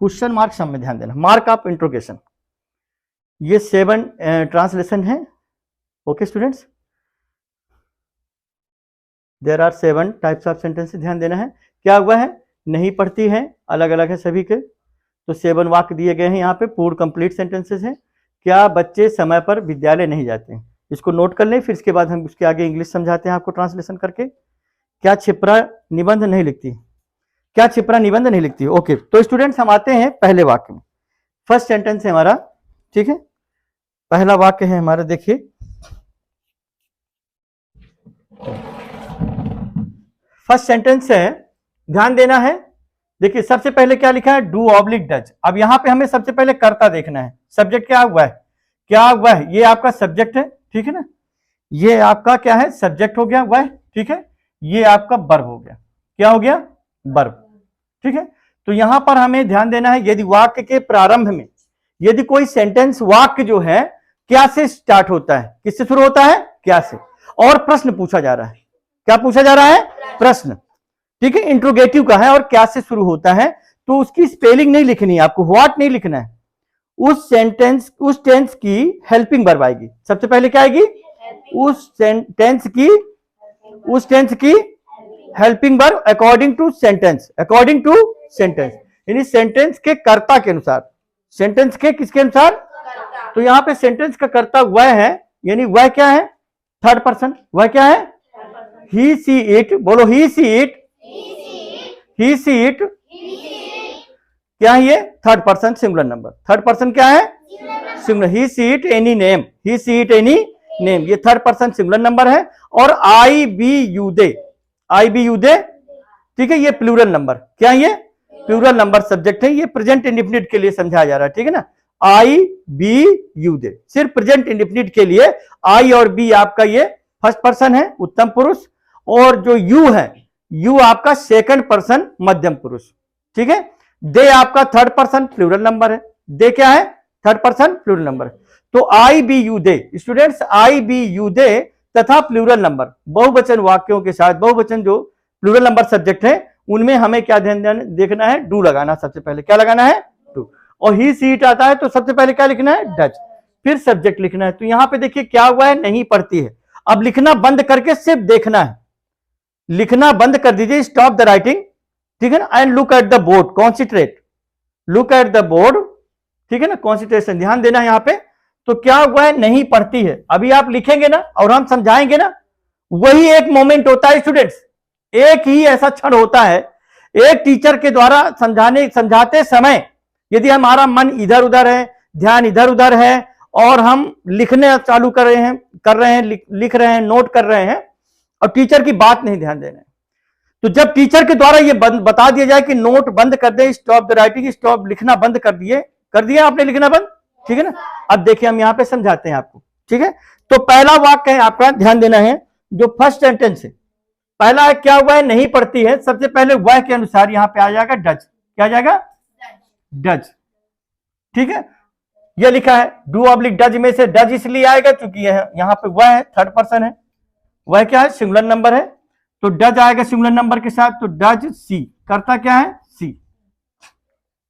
Speaker 1: क्वेश्चन मार्क सब में ध्यान देना, मार्क ऑफ इंट्रोगेशन। ये 7 ट्रांसलेशन है। Okay students, there are 7 types of sentence, ध्यान देना है। क्या हुआ है? नहीं पढ़ती है, अलग अलग है सभी के, तो 7 वाक्य दिए गए हैं यहाँ पे, पूर्ण कंप्लीट सेंटेंसेस हैं। क्या बच्चे समय पर विद्यालय नहीं जाते हैं? इसको नोट कर लें, फिर इसके बाद हम उसके आगे इंग्लिश समझाते हैं आपको ट्रांसलेशन करके। क्या छिपरा निबंध नहीं लिखती? क्या छिपरा निबंध नहीं लिखती? ओके, तो स्टूडेंट्स हम आते हैं पहले वाक्य में। फर्स्ट सेंटेंस है हमारा, ठीक है। पहला वाक्य है हमारा, देखिए फर्स्ट सेंटेंस है, ध्यान देना है। देखिए सबसे पहले क्या लिखा है? Do oblique does. अब यहां पे हमें सबसे पहले कर्ता देखना है। सब्जेक्ट क्या हुआ है? क्या हुआ है? ये आपका सब्जेक्ट है, ठीक है ना। ये आपका क्या है? सब्जेक्ट हो गया, वह, ठीक है। ये आपका वर्ब हो गया। क्या हो गया? वर्ब, ठीक है। तो यहां पर हमें ध्यान देना है, यदि वाक्य के प्रारंभ में यदि कोई सेंटेंस वाक्य जो है क्या से स्टार्ट होता है, किससे शुरू होता है? क्या से, और प्रश्न पूछा जा रहा है, क्या पूछा जा रहा है? प्रश्न। ठीक है, इंट्रोगेटिव का है और क्या से शुरू होता है, तो उसकी स्पेलिंग नहीं लिखनी है आपको, व्हाट नहीं लिखना है, उस टेंस की हेल्पिंग वर्ब आएगी। सबसे पहले क्या आएगी? उस टेंस की helping verb according to sentence, यानी सेंटेंस के कर्ता के अनुसार, सेंटेंस के किसके अनुसार? तो यहां पे सेंटेंस का कर्ता वह है, यानी वह क्या है? Third person. वह क्या है? ही सी इट, बोलो ही सी इट, क्या है ये? Third person singular number. Third person क्या है? Singular. He she it any name, ये थर्ड पर्सन सिंगुलर नंबर है। और आई बी यू दे, ठीक है, ये प्लूरल नंबर। क्या है ये? प्लूरल नंबर सब्जेक्ट है, ये प्रेजेंट इंडेफिनिट के लिए समझाया जा रहा है। ठीक है ना, आई बी यू दे, सिर्फ प्रेजेंट इंडेफिनिट के लिए। आई और बी आपका ये फर्स्ट पर्सन है, उत्तम पुरुष, और जो यू है, यू आपका सेकंड पर्सन मध्यम पुरुष। ठीक है, दे आपका थर्ड पर्सन प्लूरल नंबर है। दे क्या है? थर्ड पर्सन प्लूरल नंबर है। तो I we you they, students I we you they तथा प्लूरल नंबर बहुवचन वाक्यों के साथ, बहुवचन जो प्लूरल नंबर सब्जेक्ट है उनमें हमें क्या ध्यान देखना है? डू लगाना। सबसे पहले क्या लगाना है? डू। और ही सीट आता है तो सबसे पहले क्या लिखना है? डज, फिर सब्जेक्ट लिखना है। तो यहां पे देखिए क्या हुआ है? नहीं पढ़ती है। अब लिखना बंद करके सिर्फ देखना है, लिखना बंद कर दीजिए, स्टॉप द राइटिंग। ठीक है ना, and look at the board, concentrate, look at the board. ठीक है ना, कॉन्सेंट्रेशन, ध्यान देना यहां पे। तो क्या हुआ है? नहीं पढ़ती है। अभी आप लिखेंगे ना और हम समझाएंगे ना, वही एक मोमेंट होता है स्टूडेंट्स, एक ही ऐसा क्षण होता है एक टीचर के द्वारा समझाते समय यदि हमारा मन इधर उधर है, ध्यान इधर उधर है और हम लिखने चालू कर रहे हैं, लिख रहे हैं, नोट कर रहे हैं और टीचर की बात नहीं ध्यान देना है, तो जब टीचर के द्वारा ये बता दिया जाए कि नोट बंद कर दे, स्टॉप द राइटिंग, स्टॉप, लिखना बंद कर दिया आपने लिखना बंद। ठीक है ना, अब देखिए हम यहां पे समझाते हैं आपको। ठीक है, तो पहला वाक्य है आपका, ध्यान देना है, जो फर्स्ट सेंटेंस है पहला है, क्या हुआ है? नहीं पढ़ती है। सबसे पहले वह के अनुसार यहां पे आ जाएगा डज। क्या आ जाएगा? डज। ठीक है, यह लिखा है डू ऑब्लिक डज में से डज इसलिए आएगा क्योंकि यहां पे वह है, थर्ड पर्सन है, वह क्या है? सिंगुलर नंबर है, तो डज आएगा सिंगुलर नंबर के साथ। तो डज सी, करता क्या है? सी,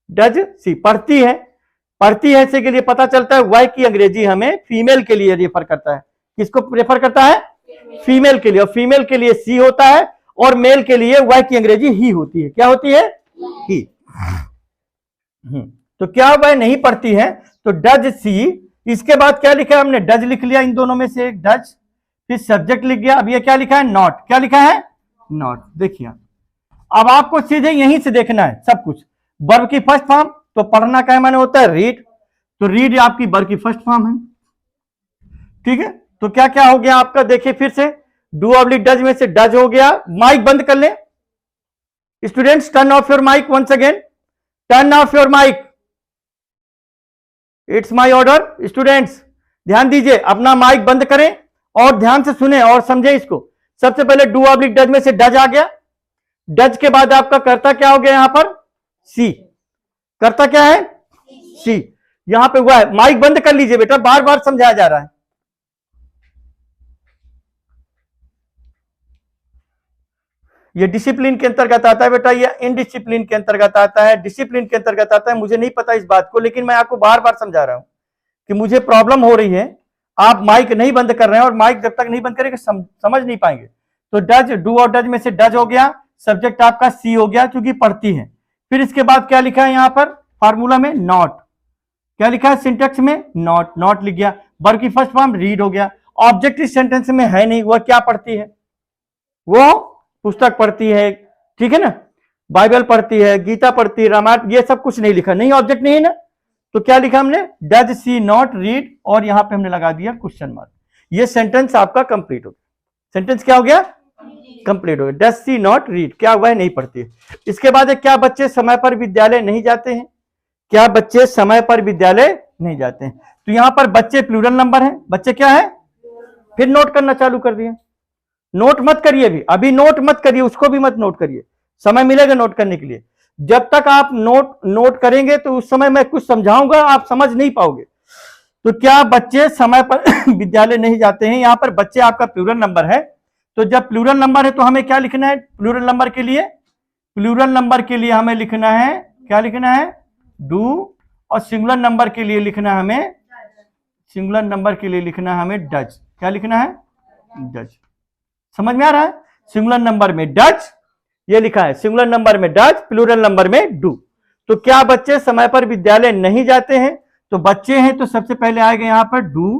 Speaker 1: डज सी, पढ़ती है। पढ़ती है से के लिए पता चलता है वह की अंग्रेजी हमें फीमेल के लिए रेफर करता है। किसको रेफर करता है? फीमेल के लिए। और फीमेल के लिए सी होता है और मेल के लिए वह की अंग्रेजी ही होती है। क्या होती है? ही। तो क्या वह नहीं पढ़ती है, तो डज सी। इसके बाद क्या लिखा है हमने? डज लिख लिया, इन दोनों में से एक डज, फिर सब्जेक्ट लिख गया। अब ये क्या लिखा है? नॉट। क्या लिखा है? नॉट। देखिए अब आपको सीधे यहीं से देखना है सब कुछ। वर्ब की फर्स्ट फॉर्म, तो पढ़ना क्या माने होता है? रीड, तो रीड आपकी वर्ब की फर्स्ट फॉर्म है। ठीक है, तो क्या क्या हो गया आपका? देखिए फिर से, डू ऑब्लिक डज में से डज हो गया। माइक बंद कर ले students, turn off your mic once again, turn off your mic, it's my order. Students ध्यान दीजिए, अपना माइक बंद करें और ध्यान से सुने और समझे इसको। सबसे पहले डू ऑब्लिक डज में से डज आ गया, डज के बाद आपका कर्ता क्या हो गया? यहां पर सी, कर्ता क्या है? सी, यहां पे हुआ है। माइक बंद कर लीजिए बेटा, बार बार समझाया जा रहा है। ये डिसिप्लिन के अंतर्गत आता है बेटा, ये इनडिसिप्लिन के अंतर्गत आता है, डिसिप्लिन के अंतर्गत आता है। मुझे नहीं पता इस बात को, लेकिन मैं आपको बार बार समझा रहा हूं कि मुझे प्रॉब्लम हो रही है। आप माइक नहीं बंद कर रहे हैं और माइक जब तक नहीं बंद करेंगे समझ नहीं पाएंगे। तो डज, डू और डज में से डज हो गया, सब्जेक्ट आपका सी हो गया क्योंकि पढ़ती है। फिर इसके बाद क्या लिखा है यहां पर फार्मूला में? नॉट। क्या लिखा है सिंटेक्स में? नॉट। नॉट लिख गया। वर्ब की फर्स्ट फॉर्म रीड हो गया। ऑब्जेक्ट इस सेंटेंस में है नहीं, वह क्या पढ़ती है? वो पुस्तक पढ़ती है। ठीक है ना, बाइबल पढ़ती है, गीता पढ़ती है, रामायण, ये सब कुछ नहीं लिखा, नहीं ऑब्जेक्ट नहीं है ना। तो क्या लिखा हमने? डज सी नॉट रीड, और यहां पे हमने लगा दिया क्वेश्चन मार्क। ये सेंटेंस आपका कंप्लीट हो गया। सेंटेंस क्या हो गया? कंप्लीट हो गया। डज सी नॉट रीड, क्या हुआ है? नहीं पढ़ती है। इसके बाद क्या बच्चे समय पर विद्यालय नहीं जाते हैं? क्या बच्चे समय पर विद्यालय नहीं जाते हैं? तो यहां पर बच्चे प्लूरल नंबर है, बच्चे क्या है? फिर नोट करना चालू कर दिए। नोट मत करिए अभी नोट मत करिए, उसको भी मत नोट करिए, समय मिलेगा नोट करने के लिए। जब तक आप नोट करेंगे तो उस समय मैं कुछ समझाऊंगा, आप समझ नहीं पाओगे। तो क्या बच्चे समय पर विद्यालय नहीं जाते हैं? यहां पर बच्चे आपका प्लूरल नंबर है, तो जब प्लूरल नंबर है तो हमें क्या लिखना है? प्लूरल नंबर के लिए, प्लूरल नंबर के लिए हमें लिखना है, क्या लिखना है? डू। और सिंगुलर नंबर के लिए लिखना है हमें, सिंगुलर नंबर के लिए लिखना है हमें डज। क्या लिखना है? डज। समझ में आ रहा है? सिंगुलर नंबर में डज, ये लिखा है सिंगुलर नंबर में डज, प्लूरल नंबर में डू। तो क्या बच्चे समय पर विद्यालय नहीं जाते हैं? तो बच्चे हैं तो सबसे पहले आएगा यहां पर डू,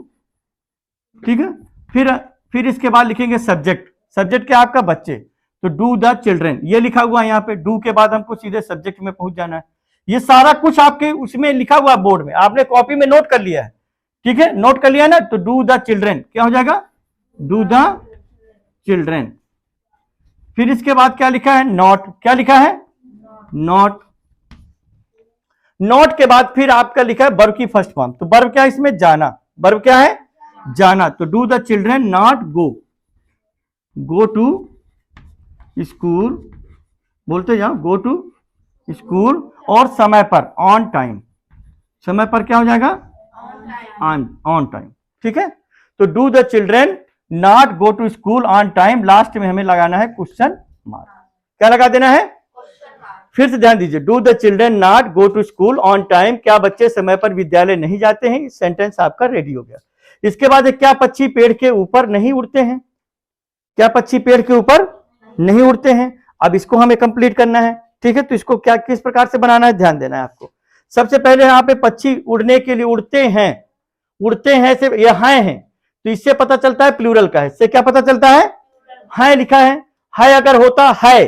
Speaker 1: ठीक है। फिर इसके बाद लिखेंगे सब्जेक्ट। सब्जेक्ट क्या आपका? बच्चे, तो डू द चिल्ड्रेन, ये लिखा हुआ है यहाँ पे। डू के बाद हमको सीधे सब्जेक्ट में पहुंच जाना है। ये सारा कुछ आपके उसमें लिखा हुआ है बोर्ड में, आपने कॉपी में नोट कर लिया है, ठीक है। नोट कर लिया ना, तो डू द चिल्ड्रेन क्या हो जाएगा? Do the children. फिर इसके बाद क्या लिखा है? नॉट। क्या लिखा है? नॉट। नॉट के बाद फिर आपका लिखा है वर्ब की फर्स्ट फॉर्म। तो वर्ब क्या है इसमें? जाना। वर्ब क्या है? जाना। तो do the children not go, go to school, बोलते जाओ, गो टू स्कूल। और समय पर, ऑन टाइम, समय पर क्या हो जाएगा? ऑन टाइम, ठीक है। तो do the children not go to school on time, last में हमें लगाना है क्वेश्चन मार्क। क्या लगा देना है? फिर से ध्यान दीजिए, do the children not go to school on time, क्या बच्चे समय पर विद्यालय नहीं जाते हैं। सेंटेंस आपका रेडी हो गया। इसके बाद क्या पक्षी पेड़ के ऊपर नहीं उड़ते हैं? क्या पक्षी पेड़ के ऊपर नहीं उड़ते हैं? अब इसको हमें कंप्लीट करना है, ठीक है। तो इसको क्या किस प्रकार से बनाना है, ध्यान देना है आपको। सबसे पहले यहाँ पे पक्षी उड़ने के लिए उड़ते हैं, उड़ते हैं से ये हैं, तो इससे पता चलता है प्लूरल का है। इससे क्या पता चलता है लिखा है अगर होता है,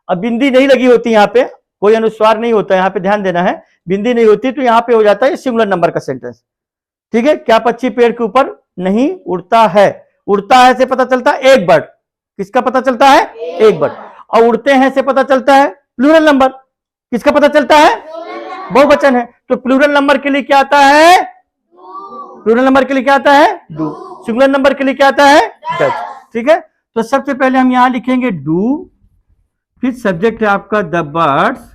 Speaker 1: अब बिंदी नहीं लगी होती, यहाँ पे कोई अनुस्वार नहीं होता, यहाँ पे ध्यान देना है, बिंदी नहीं होती, तो यहाँ पे हो जाता है सिंगुलर नंबर का सेंटेंस, ठीक है। क्या पक्षी पेड़ के ऊपर नहीं उड़ता है? उड़ता है से पता चलता है एक बर्ड, किसका पता चलता है? एक बर्ड। और उड़ते हैं से पता चलता है प्लूरल नंबर, किसका पता चलता है? बहुवचन है। तो प्लूरल नंबर के लिए क्या आता है? प्लूरल नंबर के लिए क्या आता है? डू। सिंगुलर नंबर के लिए क्या आता है? डज, ठीक है। तो सबसे पहले हम यहां लिखेंगे डू, फिर सब्जेक्ट है आपका द बर्ड्स।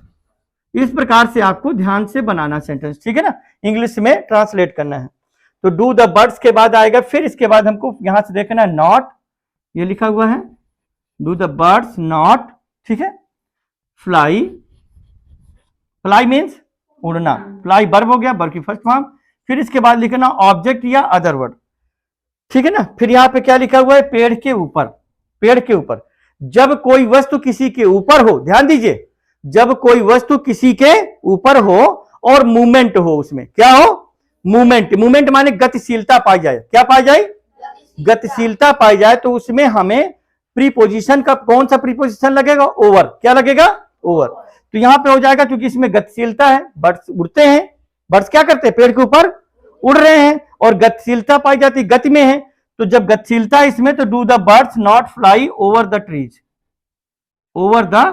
Speaker 1: इस प्रकार से आपको ध्यान से बनाना सेंटेंस, ठीक है ना, इंग्लिश में ट्रांसलेट करना है। तो डू द बर्ड्स के बाद आएगा, फिर इसके बाद हमको यहां से देखना है नॉट, ये लिखा हुआ है डू द बर्ड्स नॉट, ठीक है। फ्लाई, फ्लाई मीन्स उड़ना, फ्लाई वर्ब हो गया, वर्ब की फर्स्ट फॉर्म। फिर इसके बाद लिखना ऑब्जेक्ट या अदर वर्ड, ठीक है ना। फिर यहां पे क्या लिखा हुआ है? पेड़ के ऊपर, पेड़ के ऊपर। जब कोई वस्तु किसी के ऊपर हो, ध्यान दीजिए, जब कोई वस्तु किसी के ऊपर हो और मूवमेंट हो, उसमें क्या हो? मूवमेंट। मूवमेंट माने गतिशीलता पाई जाए, क्या पाई जाए? गतिशीलता पाई जाए। तो उसमें हमें प्रीपोजिशन का कौन सा प्रीपोजिशन लगेगा? ओवर। क्या लगेगा? ओवर। तो यहां पे हो जाएगा, क्योंकि इसमें गतिशीलता है, बर्ड्स उड़ते हैं, बर्ड्स क्या करते हैं? पेड़ के ऊपर उड़ रहे हैं, और गतिशीलता पाई जाती, गति में है। तो जब गतिशीलता है इसमें, तो do the birds not fly over the trees, over the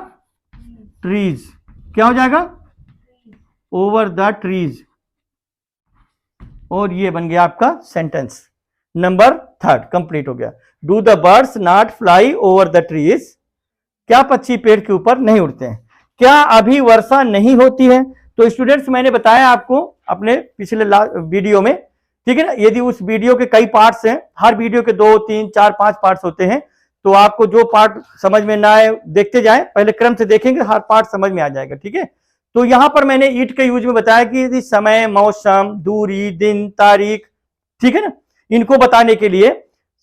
Speaker 1: trees, क्या हो जाएगा? Over the trees. और ये बन गया आपका सेंटेंस नंबर 3 कंप्लीट हो गया। Do the birds not fly over the trees, क्या पक्षी पेड़ के ऊपर नहीं उड़ते हैं? क्या अभी वर्षा नहीं होती है? तो स्टूडेंट्स, मैंने बताया आपको अपने पिछले वीडियो में, ठीक है ना। यदि उस वीडियो के कई पार्ट्स हैं, हर वीडियो के 2, 3, 4, 5 पार्ट्स होते हैं, तो आपको जो पार्ट समझ में ना आए देखते जाएं, पहले क्रम से देखेंगे, हर पार्ट समझ में आ जाएगा, ठीक है। तो यहां पर मैंने ईट के यूज में बताया कि यदि समय, मौसम, दूरी, दिन, तारीख, ठीक है ना, इनको बताने के लिए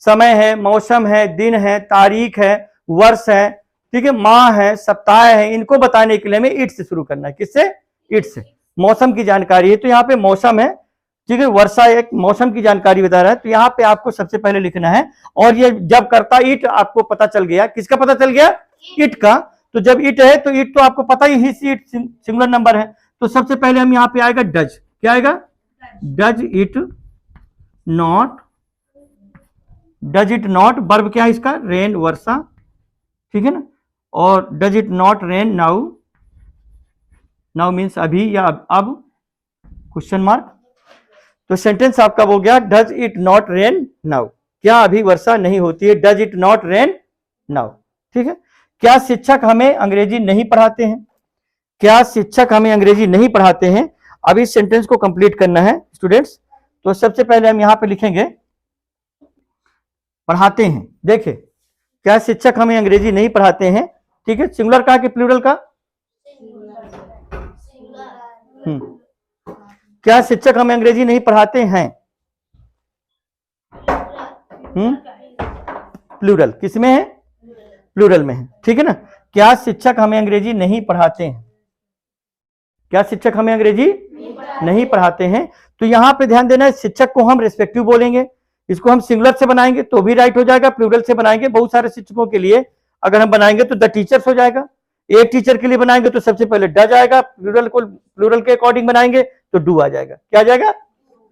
Speaker 1: समय है, मौसम है, दिन है, तारीख है, वर्ष है, ठीक है, माह है, सप्ताह है, इनको बताने के लिए हमें ईट से शुरू करना है। किससे? ईट से। मौसम की जानकारी है, तो यहाँ पे मौसम है, ठीक है, वर्षा एक मौसम की जानकारी बता रहा है, तो यहाँ पे आपको सबसे पहले लिखना है। और ये जब करता ईट, आपको पता चल गया, किसका पता चल गया? ईट का। तो जब ईट है तो ईट तो आपको पता ही ईट सिंगुलर नंबर है। तो सबसे पहले हम यहाँ पे आएगा डज, क्या आएगा? Does it not, does it not, verb क्या है इसका? रेन, वर्षा, ठीक है ना। और does it not rain now, now means अभी या अब, क्वेश्चन मार्क। तो सेंटेंस आपका हो गया does it not rain now, क्या अभी वर्षा नहीं होती है? Does it not rain now, ठीक है। क्या शिक्षक हमें अंग्रेजी नहीं पढ़ाते हैं? क्या शिक्षक हमें अंग्रेजी नहीं पढ़ाते हैं? अब इस सेंटेंस को कंप्लीट करना है स्टूडेंट्स। तो सबसे पहले हम यहां पे लिखेंगे पढ़ाते हैं। देखिए, क्या शिक्षक हमें अंग्रेजी नहीं पढ़ाते हैं? ठीक है, सिंगुलर का कि प्लूरल का? क्या शिक्षक हमें अंग्रेजी नहीं पढ़ाते हैं? प्लूरल किसमें है? प्लूरल में है, ठीक है ना। क्या शिक्षक हमें अंग्रेजी नहीं पढ़ाते हैं? क्या शिक्षक हमें अंग्रेजी नहीं पढ़ाते हैं? तो यहां पे ध्यान देना है, शिक्षक को हम रेस्पेक्टिव बोलेंगे, इसको हम सिंगुलर से बनाएंगे तो भी राइट हो जाएगा, प्लूरल से बनाएंगे बहुत सारे शिक्षकों के लिए अगर हम बनाएंगे तो द टीचर्स हो जाएगा, एक टीचर के लिए बनाएंगे तो सबसे पहले डज आएगा, प्लूरल के अकॉर्डिंग बनाएंगे तो डू आ जाएगा। क्या आ जाएगा?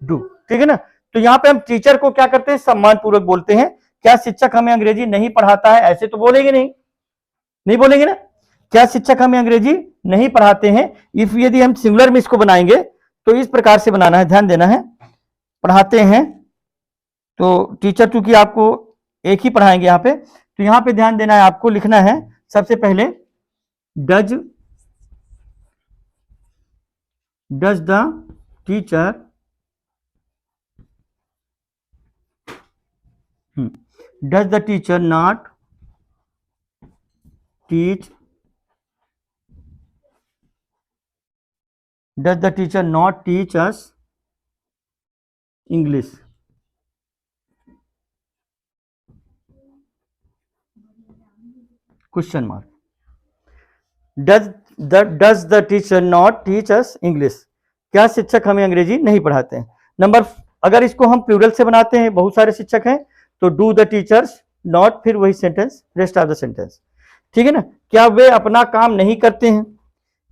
Speaker 1: डू, ठीक है ना। तो यहाँ पे हम टीचर को क्या करते हैं? सम्मान पूर्वक बोलते हैं। क्या शिक्षक हमें अंग्रेजी नहीं पढ़ाता है? ऐसे तो बोलेंगे नहीं, नहीं बोलेंगे ना। क्या शिक्षक हमें अंग्रेजी नहीं पढ़ाते हैं? इफ यदि हम सिंगुलर में इसको बनाएंगे तो इस प्रकार से बनाना है, ध्यान देना है। पढ़ाते हैं तो टीचर चूंकि आपको एक ही पढ़ाएंगे यहां पे, तो यहां पे ध्यान देना है, आपको लिखना है सबसे पहले does the teacher does the teacher not teach does the teacher not teach us English? Question mark. Does the teacher not teach us English? क्या शिक्षक हमें अंग्रेजी नहीं पढ़ाते हैं? नंबर, अगर इसको हम प्लूरल से बनाते हैं, बहुत सारे शिक्षक हैं, तो डू द टीचर्स नॉट, फिर वही sentence, rest of the sentence, ठीक है ना। क्या वे अपना काम नहीं करते हैं?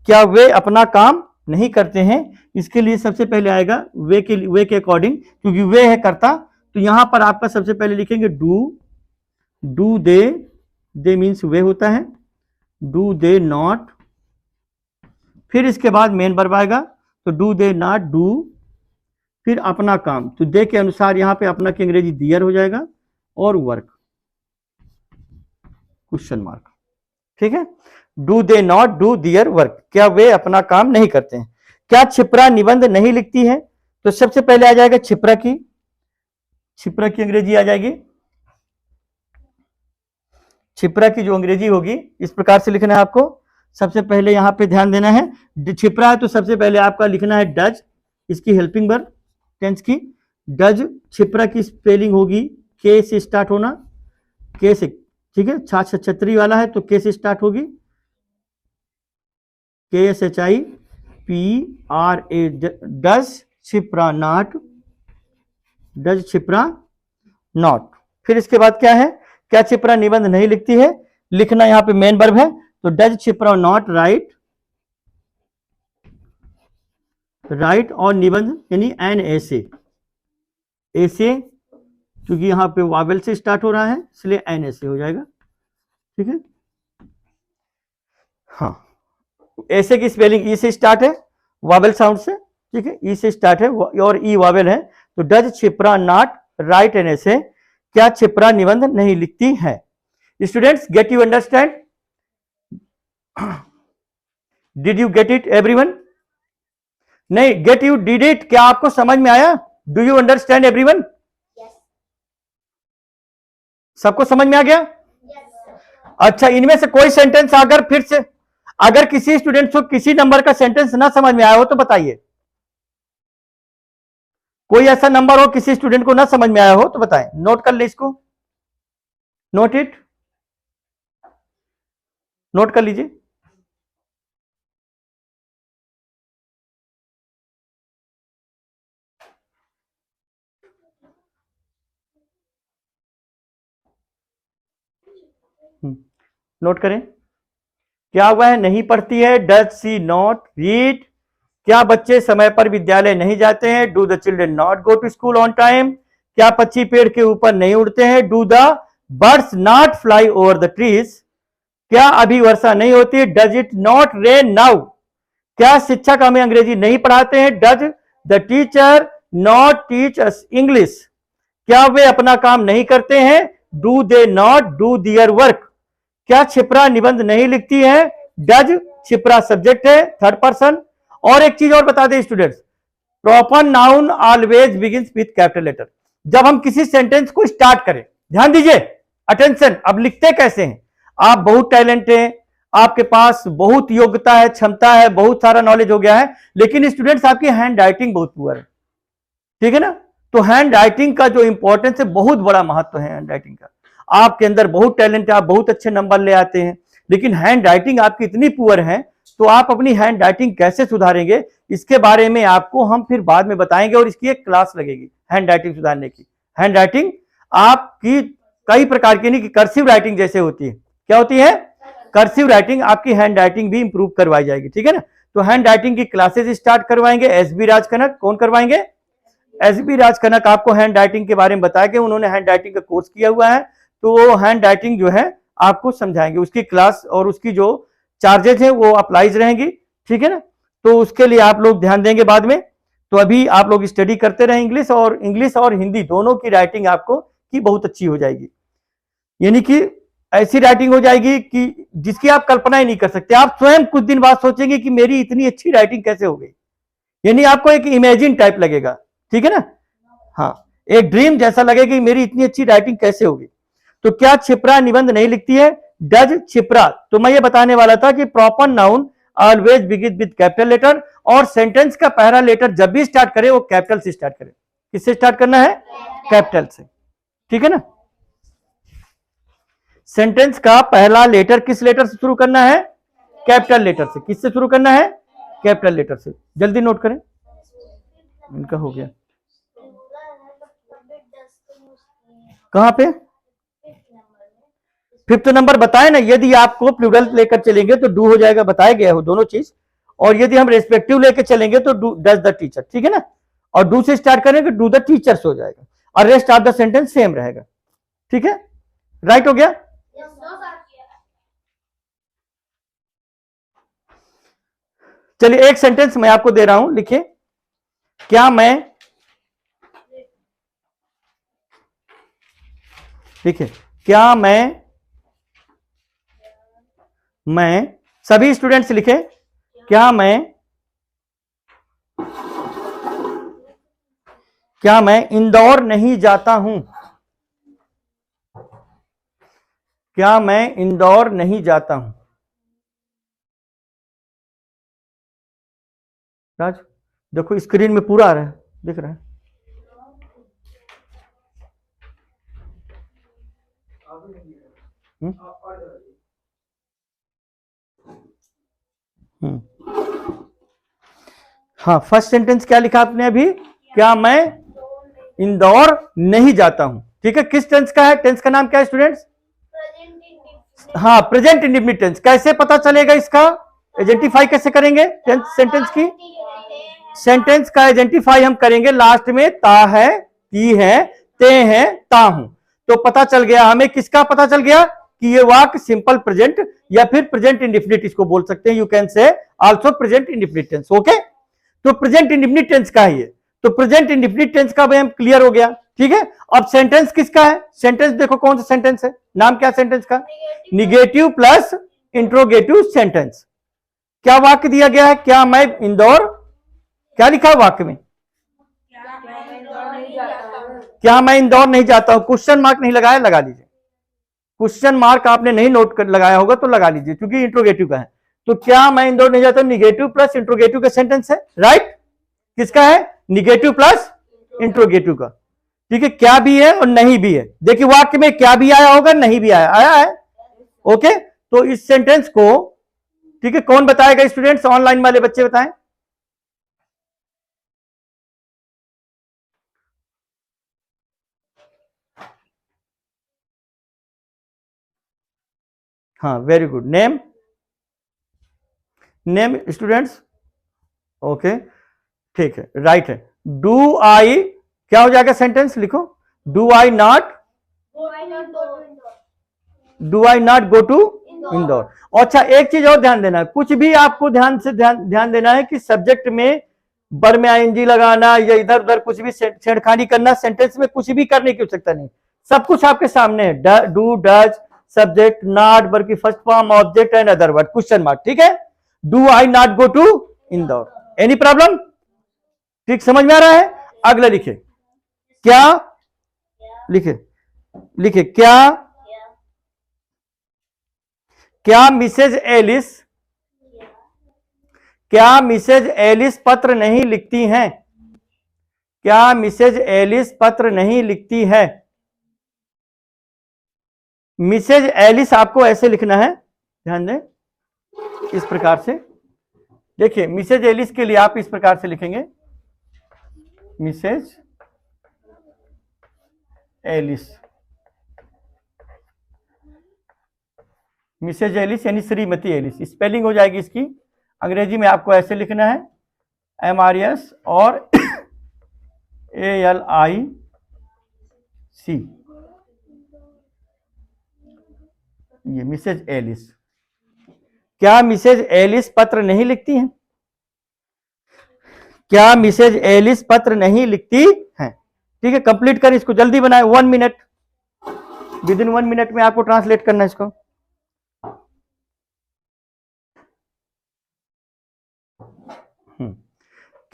Speaker 1: क्या वे अपना काम नहीं करते हैं? इसके लिए सबसे पहले आएगा वे के अकॉर्डिंग, क्योंकि वे है करता, तो यहां पर आपका सबसे पहले लिखेंगे डू दे मीन्स वे होता है, डू दे नॉट, फिर इसके बाद मेन वर्ब आएगा, तो डू दे नॉट डू, फिर अपना काम, तो दे के अनुसार यहां पे अपना की अंग्रेजी दियर हो जाएगा, और वर्क क्वेश्चन मार्क, ठीक है। Do they not do their work, क्या वे अपना काम नहीं करते हैं? क्या क्षिप्रा निबंध नहीं लिखती है? तो सबसे पहले आ जाएगा क्षिप्रा की अंग्रेजी आ जाएगी। क्षिप्रा की जो अंग्रेजी होगी इस प्रकार से लिखना है आपको। सबसे पहले यहां पे ध्यान देना है, क्षिप्रा है तो सबसे पहले आपका लिखना है डज, इसकी हेल्पिंग वर्ब टेंस की, डज। क्षिप्रा की स्पेलिंग होगी के से स्टार्ट होना, के से, ठीक है, छतरी वाला है तो के से स्टार्ट होगी, KSHIPRA, डज क्षिप्रा नॉट। फिर इसके बाद क्या है? क्या क्षिप्रा निबंध नहीं लिखती है? लिखना यहां पे मेन वर्ब है, तो डज क्षिप्रा नॉट राइट और निबंध यानी एन ऐसे क्योंकि यहां पे वावेल से स्टार्ट हो रहा है इसलिए एन ऐसे हो जाएगा, ठीक है। हाँ, ऐसे की स्पेलिंग ई से स्टार्ट है, वावेल साउंड से, ठीक है, ई से स्टार्ट है और ई वावेल है, तो does Shipra not write an essay, क्या क्षिप्रा निबंध नहीं लिखती है? Students, get you understand? Did you get it everyone? नहीं, गेट यू डिड इट, क्या आपको समझ में आया? Do you understand everyone? सबको समझ में आ गया? अच्छा, इनमें से कोई सेंटेंस अगर फिर से, अगर किसी स्टूडेंट को किसी नंबर का सेंटेंस ना समझ में आया हो तो बताइए। कोई ऐसा नंबर हो किसी स्टूडेंट को ना समझ में आया हो तो बताएं, नोट कर ले इसको, नोट कर लीजिए। नोट करें, क्या हुआ है? नहीं पढ़ती है, डज सी नॉट रीड। क्या बच्चे समय पर विद्यालय नहीं जाते हैं? Do the children not go to school on time. क्या पक्षी पेड़ के ऊपर नहीं उड़ते हैं? Do the birds not fly over the trees. क्या अभी वर्षा नहीं होती? Does it not rain now. क्या शिक्षक हमें अंग्रेजी नहीं पढ़ाते हैं? Does the teacher not teach us English. क्या वे अपना काम नहीं करते हैं? Do they not do their work. क्या क्षिप्रा निबंध नहीं लिखती है? डज क्षिप्रा सब्जेक्ट है, थर्ड पर्सन। और एक चीज और बता दें students, proper noun always begins with capital letter. जब हम किसी सेंटेंस को स्टार्ट करें, ध्यान दीजिए, अटेंशन, अब लिखते कैसे हैं? आप बहुत टैलेंट हैं, आपके पास बहुत योग्यता है, क्षमता है, बहुत सारा नॉलेज हो गया है, लेकिन स्टूडेंट्स आपकी हैंड राइटिंग बहुत पुअर है, ठीक है ना? तो हैंड राइटिंग का जो इंपॉर्टेंस है, बहुत बड़ा महत्व है हैंड राइटिंग का। आपके अंदर बहुत टैलेंट है, आप बहुत अच्छे नंबर ले आते हैं, लेकिन हैंड राइटिंग आपकी इतनी पुअर है, तो आप अपनी हैंड राइटिंग कैसे सुधारेंगे, इसके बारे में आपको हम फिर बाद में बताएंगे, और इसकी एक क्लास लगेगी हैंड राइटिंग सुधारने की। हैंड राइटिंग आपकी कई प्रकार की नहीं कि कर्सिव राइटिंग जैसे होती है, क्या होती है? कर्सिव राइटिंग, आपकी हैंड राइटिंग भी इंप्रूव करवाई जाएगी, ठीक है ना? तो हैंड राइटिंग की क्लासेस स्टार्ट करवाएंगे एसबी राज कनक। कौन करवाएंगे? एसबी राज कनक आपको हैंड राइटिंग के बारे में बताया कि उन्होंने हैंड राइटिंग का कोर्स किया हुआ है, तो वो हैंड राइटिंग जो है आपको समझाएंगे, उसकी क्लास और उसकी जो चार्जेस है वो अप्लाइज रहेंगी, ठीक है ना? तो उसके लिए आप लोग ध्यान देंगे बाद में। तो अभी आप लोग स्टडी करते रहे इंग्लिश और हिंदी दोनों की राइटिंग आपको की बहुत अच्छी हो जाएगी, यानी कि ऐसी राइटिंग हो जाएगी कि जिसकी आप कल्पना ही नहीं कर सकते। आप स्वयं कुछ दिन बाद सोचेंगे कि मेरी इतनी अच्छी राइटिंग कैसे हो गई, यानी आपको एक इमेजिन टाइप लगेगा, ठीक है ना? हाँ, एक ड्रीम जैसा लगेगा कि मेरी इतनी अच्छी राइटिंग कैसे होगी। तो क्या क्षिप्रा निबंध नहीं लिखती है? डज क्षिप्रा? तो मैं ये बताने वाला था कि proper noun always begin with capital letter, और सेंटेंस का पहला लेटर जब भी स्टार्ट करे वो कैपिटल से स्टार्ट करे। किससे स्टार्ट करना है? कैपिटल से, ठीक है ना? सेंटेंस का पहला लेटर किस लेटर से शुरू करना है? कैपिटल लेटर से। किससे शुरू करना है? कैपिटल लेटर से। जल्दी नोट करें, इनका हो गया। कहां पे? 5th नंबर बताए ना, यदि आपको प्लूरल लेकर चलेंगे तो डू हो जाएगा, बताया गया हो दोनों चीज, और यदि हम रेस्पेक्टिव लेकर चलेंगे तो डू डज द टीचर, ठीक है ना? और डू से स्टार्ट करेंगे डू द टीचर्स हो जाएगा, और rest of the sentence same रहेगा, ठीक है? राइट हो गया? चलिए एक सेंटेंस मैं आपको दे रहा हूं, लिखिए। क्या मैं, लिखिए, क्या मैं सभी स्टूडेंट्स लिखे, क्या मैं इंदौर नहीं जाता हूं? क्या मैं इंदौर नहीं जाता हूं? राज देखो स्क्रीन में पूरा आ रहा है, दिख रहा है? हाँ, फर्स्ट सेंटेंस क्या लिखा आपने अभी? क्या मैं इंदौर नहीं जाता हूं, ठीक है? किस टेंस का है? टेंस का नाम क्या है स्टूडेंट्स? हाँ, प्रेजेंट इंडेफिनिट टेंस। कैसे पता चलेगा इसका? आइडेंटिफाई कैसे करेंगे सेंटेंस की? सेंटेंस का आइडेंटिफाई हम करेंगे लास्ट में ता है, ती है, ते है, ता हूं। तो पता चल गया हमें, किसका पता चल गया? कि ये वाक्य सिंपल प्रेजेंट या फिर प्रेजेंट इंडेफिनिट इसको बोल सकते हैं, you can say also present indefinite tense, okay? तो प्रेजेंट इंडेफिनिट टेंस का है ये, तो प्रेजेंट इंडेफिनिट टेंस का भी क्लियर हो गया, ठीक है? अब सेंटेंस किसका है? सेंटेंस देखो कौन सा सेंटेंस है, नाम क्या सेंटेंस का? Negative plus interrogative sentence. क्या वाक्य दिया गया है? क्या मैं इंदौर, क्या लिखा है वाक्य में? क्या मैं इंदौर नहीं जाता हूं। क्वेश्चन मार्क नहीं लगाया, लगा लीजिए। क्वेश्चन मार्क आपने नहीं नोट कर लगाया होगा तो लगा लीजिए, क्योंकि इंट्रोगेटिव का है। तो क्या मैं इंदौर नहीं जाता, निगेटिव प्लस इंट्रोगेटिव का सेंटेंस है, राइट? किसका है? निगेटिव प्लस इंट्रोगेटिव का, ठीक है? क्या भी है और नहीं भी है। देखिए वाक्य में क्या भी आया होगा, नहीं भी आया है, ओके? तो इस सेंटेंस को, ठीक है, कौन बताएगा स्टूडेंट्स? ऑनलाइन वाले बच्चे बताएं। हाँ, very good. Name students, okay, ठीक है, राइट है। डू आई, क्या हो जाएगा सेंटेंस? लिखो, do I not go to Indore. अच्छा, एक चीज और ध्यान देना है, कुछ भी आपको ध्यान देना है कि सब्जेक्ट में बर में आईएनजी लगाना या इधर उधर कुछ भी छेड़खानी करना, सेंटेंस में कुछ भी करने की आवश्यकता नहीं, सब कुछ आपके सामने है। डू, डज, सब्जेक्ट, नॉट, बर की first form, object and other word, question mark, ठीक है? Do I not go to Indore, any problem? ठीक, समझ में आ रहा है? अगला लिखे, क्या, लिखे क्या क्या मिसेज एलिस पत्र नहीं लिखती हैं? क्या मिसेज एलिस पत्र नहीं लिखती है? मिसेज एलिस आपको ऐसे लिखना है, ध्यान दें, इस प्रकार से। देखिए मिसेज एलिस के लिए आप इस प्रकार से लिखेंगे, मिसेज एलिस। मिसेज एलिस यानी श्रीमती एलिस, स्पेलिंग हो जाएगी इसकी। अंग्रेजी में आपको ऐसे लिखना है, MRS और ALIC, ये मिसेज एलिस। क्या मिसेज एलिस पत्र नहीं लिखती हैं? क्या मिसेज एलिस पत्र नहीं लिखती हैं? ठीक है, कंप्लीट करें इसको, जल्दी बनाए, 1 मिनट, विद इन 1 मिनट में आपको ट्रांसलेट करना है इसको।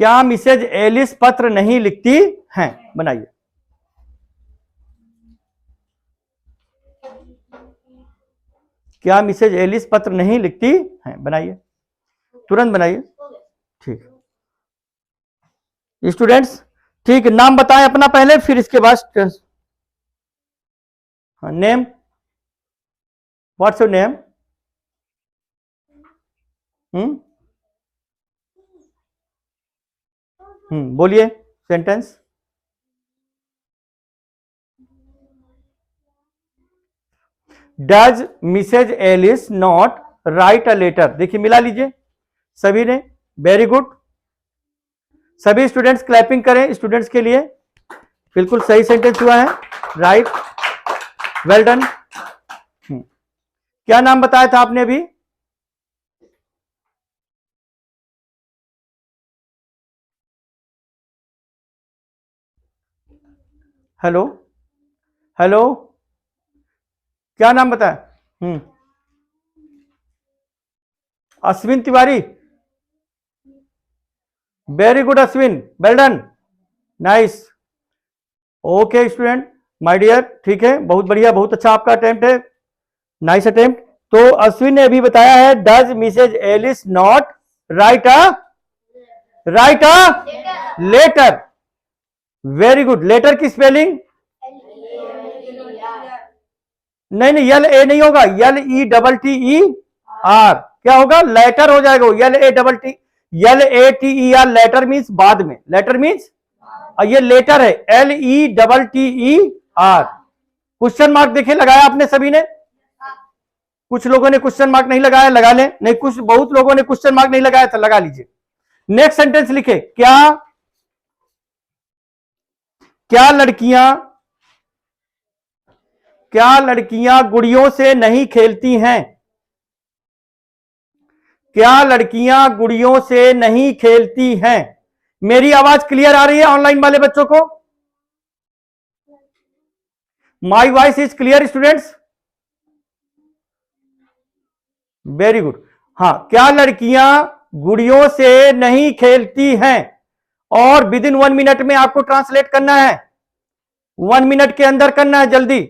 Speaker 1: क्या मिसेज एलिस पत्र नहीं लिखती हैं? बनाइए। क्या मिसेज एलिस पत्र नहीं लिखती हैं? बनाइए, तुरंत बनाइए। ठीक, स्टूडेंट्स, ठीक, नाम बताएं अपना पहले, फिर इसके बाद नेम, व्हाट्स योर नेम? बोलिए sentence. Does Mrs Alice not write a letter? देखिए मिला लीजिए सभी ने, वेरी गुड। सभी स्टूडेंट्स क्लैपिंग करें स्टूडेंट्स के लिए, बिल्कुल सही सेंटेंस हुआ है, राइट, वेल डन। क्या नाम बताया था आपने अभी? हेलो हेलो, क्या नाम बताया? Ashwin Tiwari, very good Ashwin, well done, nice. Okay student, my dear, ठीक है, बहुत बढ़िया, बहुत अच्छा आपका अटेम्प्ट है, नाइस अटेम्प्ट। तो अश्विन ने अभी बताया है, does Mrs Alice not write a letter? Very good. Letter की स्पेलिंग? नहीं, यल ए नहीं होगा, LETTER। क्या होगा? लेटर हो जाएगा, LATTER। लेटर मीन्स बाद में, लेटर मीन्स, और ये लेटर है, LETTER। क्वेश्चन मार्क देखिए लगाया आपने सभी ने, कुछ लोगों ने क्वेश्चन मार्क नहीं लगाया, लगा लें, नहीं कुछ, बहुत लोगों ने क्वेश्चन मार्क नहीं लगाया था, लगा लीजिए। नेक्स्ट सेंटेंस लिखे, क्या लड़कियां गुड़ियों से नहीं खेलती हैं? क्या लड़कियां गुड़ियों से नहीं खेलती हैं? मेरी आवाज क्लियर आ रही है ऑनलाइन वाले बच्चों को? My voice is clear students? Very good. हाँ, क्या लड़कियां गुड़ियों से नहीं खेलती हैं? और विद इन 1 मिनट में आपको ट्रांसलेट करना है, 1 मिनट के अंदर करना है, जल्दी।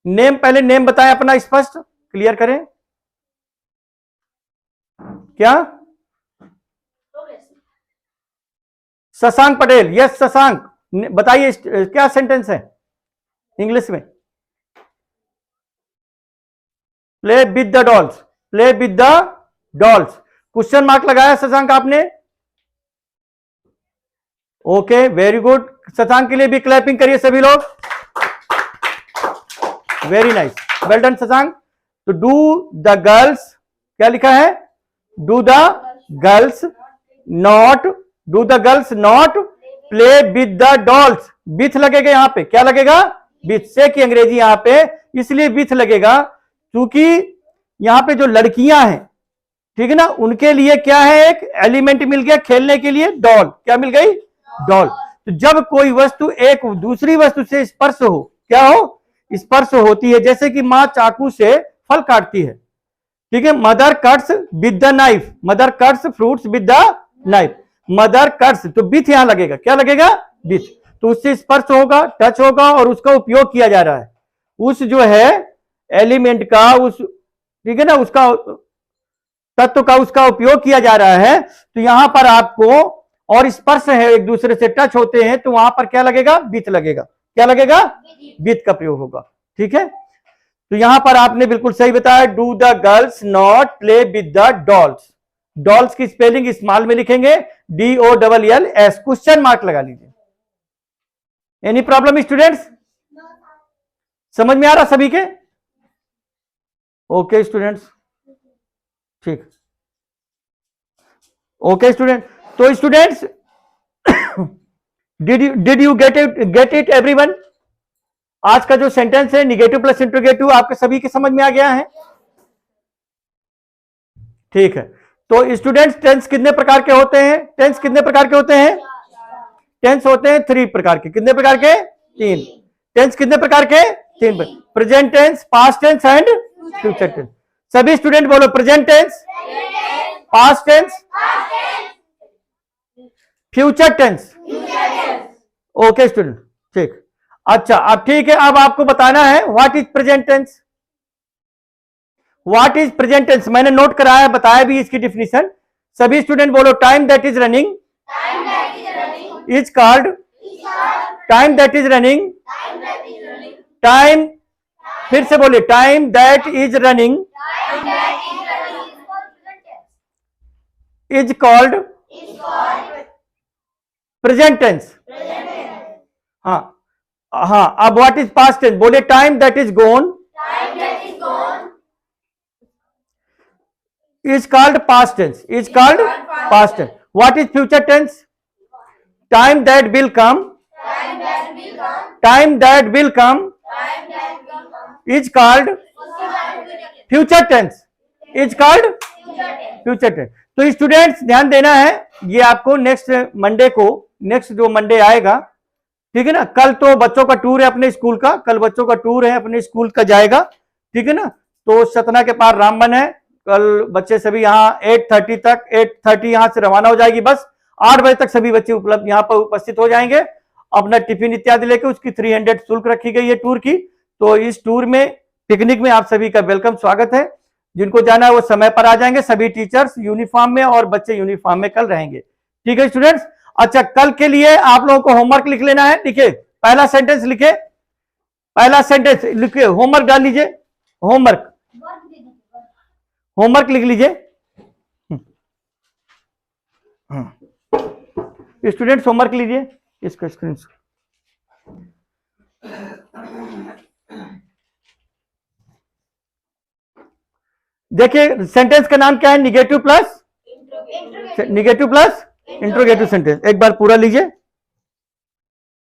Speaker 1: नेम, पहले नेम बताएं अपना, स्पष्ट क्लियर करें। क्या? शशांक पटेल, यस शशांक, बताइए क्या सेंटेंस है इंग्लिश में? Play with the dolls, play with the dolls. Question mark लगाया शशांक आपने? Okay, very good. शशांक के लिए भी क्लैपिंग करिए सभी लोग, very nice, well done Shashank. तो डू द गर्ल्स, क्या लिखा है? Do the girls not play with the dolls. With लगेगा यहां पे, क्या लगेगा? विथ से की अंग्रेजी यहां पे इसलिए विथ लगेगा क्योंकि यहां पे जो लड़कियां हैं, ठीक है ना, उनके लिए क्या है, एक एलिमेंट मिल गया खेलने के लिए, डॉल। क्या मिल गई? डॉल। तो जब कोई वस्तु एक दूसरी वस्तु से स्पर्श हो, क्या हो? स्पर्श होती है, जैसे कि मां चाकू से फल काटती है, ठीक है, mother cuts with the knife, mother cuts fruits with the knife, mother cuts, तो विथ यहां लगेगा, क्या लगेगा? विथ। तो उससे स्पर्श होगा, टच होगा और उसका उपयोग किया जा रहा है, उस जो है एलिमेंट का, उस, ठीक है ना, उसका तत्व का उसका उपयोग किया जा रहा है। तो यहां पर आपको, और स्पर्श है, एक दूसरे से टच होते हैं, तो वहां पर क्या लगेगा? विथ लगेगा। क्या लगेगा? विथ का प्रयोग होगा। ठीक है, तो यहां पर आपने बिल्कुल सही बताया। Do the girls not play with the dolls? Dolls की स्पेलिंग स्मॉल में लिखेंगे, DOLLS, क्वेश्चन मार्क लगा लीजिए। Any problem students? समझ में आ रहा सभी के? ओके स्टूडेंट्स, ठीक, ओके स्टूडेंट। तो students, did you get it everyone? आज का जो सेंटेंस है निगेटिव प्लस इंट्रोगेटिव आपके सभी के समझ में आ गया है? ठीक है, तो स्टूडेंट्स टेंस कितने प्रकार के होते हैं? टेंस कितने प्रकार के होते हैं? टेंस होते हैं 3 प्रकार के। कितने प्रकार के? 3। टेंस कितने प्रकार के? 3। Present tense, past tense and future tense. सभी स्टूडेंट बोलो, present tense, past tense, future tense. Okay student, ठीक। अच्छा, अब ठीक है, अब आपको बताना है what is present tense. What is present tense मैंने नोट कराया, बताया भी इसकी डिफिनीशन। सभी स्टूडेंट बोलो, time that is running is called, time that is running, time, फिर से बोलिए, time that is running is called present tense. हाँ हाँ, अब व्हाट इज पास्ट टेंस? बोलिए, time that is gone is called past tense, is called past tense. What is future tense? Time that will come, time that will come is called future tense, is called future tense. तो स्टूडेंट्स ध्यान देना है, ये आपको नेक्स्ट मंडे को, नेक्स्ट जो मंडे आएगा, ठीक है ना, कल तो बच्चों का टूर है अपने स्कूल का, कल बच्चों का टूर है अपने स्कूल का जाएगा, ठीक है ना। तो सतना के पार रामबन है, कल बच्चे सभी यहाँ 8:30 तक, 8:30 यहाँ से रवाना हो जाएगी बस, 8 बजे तक सभी बच्चे उपलब्ध यहाँ पर उपस्थित हो जाएंगे। अपना टिफिन इत्यादि लेके, उसकी 300 शुल्क रखी गई है टूर की। तो इस टूर में, पिकनिक में आप सभी का वेलकम, स्वागत है। जिनको जाना है वो समय पर आ जाएंगे, सभी टीचर्स यूनिफॉर्म में और बच्चे यूनिफॉर्म में कल रहेंगे। ठीक है स्टूडेंट्स। अच्छा, कल के लिए आप लोगों को होमवर्क लिख लेना है। लिखे, पहला सेंटेंस लिखे, पहला सेंटेंस लिखे, होमवर्क डाल लीजिए, होमवर्क, होमवर्क लिख लीजिए। स्टूडेंट्स होमवर्क लीजिए, इसका स्क्रीन। देखिए सेंटेंस का नाम क्या है? Negative plus, negative plus interrogative sentence. एक बार पूरा लीजिए,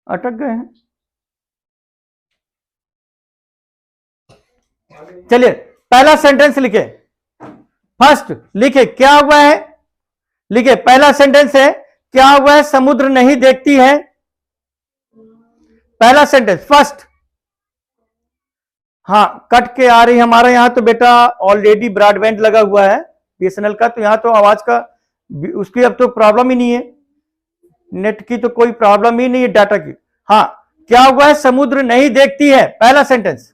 Speaker 1: अटक गए हैं। चलिए पहला सेंटेंस लिखे, फर्स्ट लिखे, क्या हुआ है? लिखे, पहला सेंटेंस है, क्या हुआ है? समुद्र नहीं देखती है। पहला सेंटेंस फर्स्ट। हाँ, कट के आ रही हमारे यहां तो बेटा ऑलरेडी ब्रॉडबैंड लगा हुआ है BSNL का, तो यहां तो आवाज का उसकी अब तो प्रॉब्लम ही नहीं है, नेट की तो कोई प्रॉब्लम ही नहीं है, डाटा की। हाँ, क्या हुआ है? समुद्र नहीं देखती है, पहला सेंटेंस।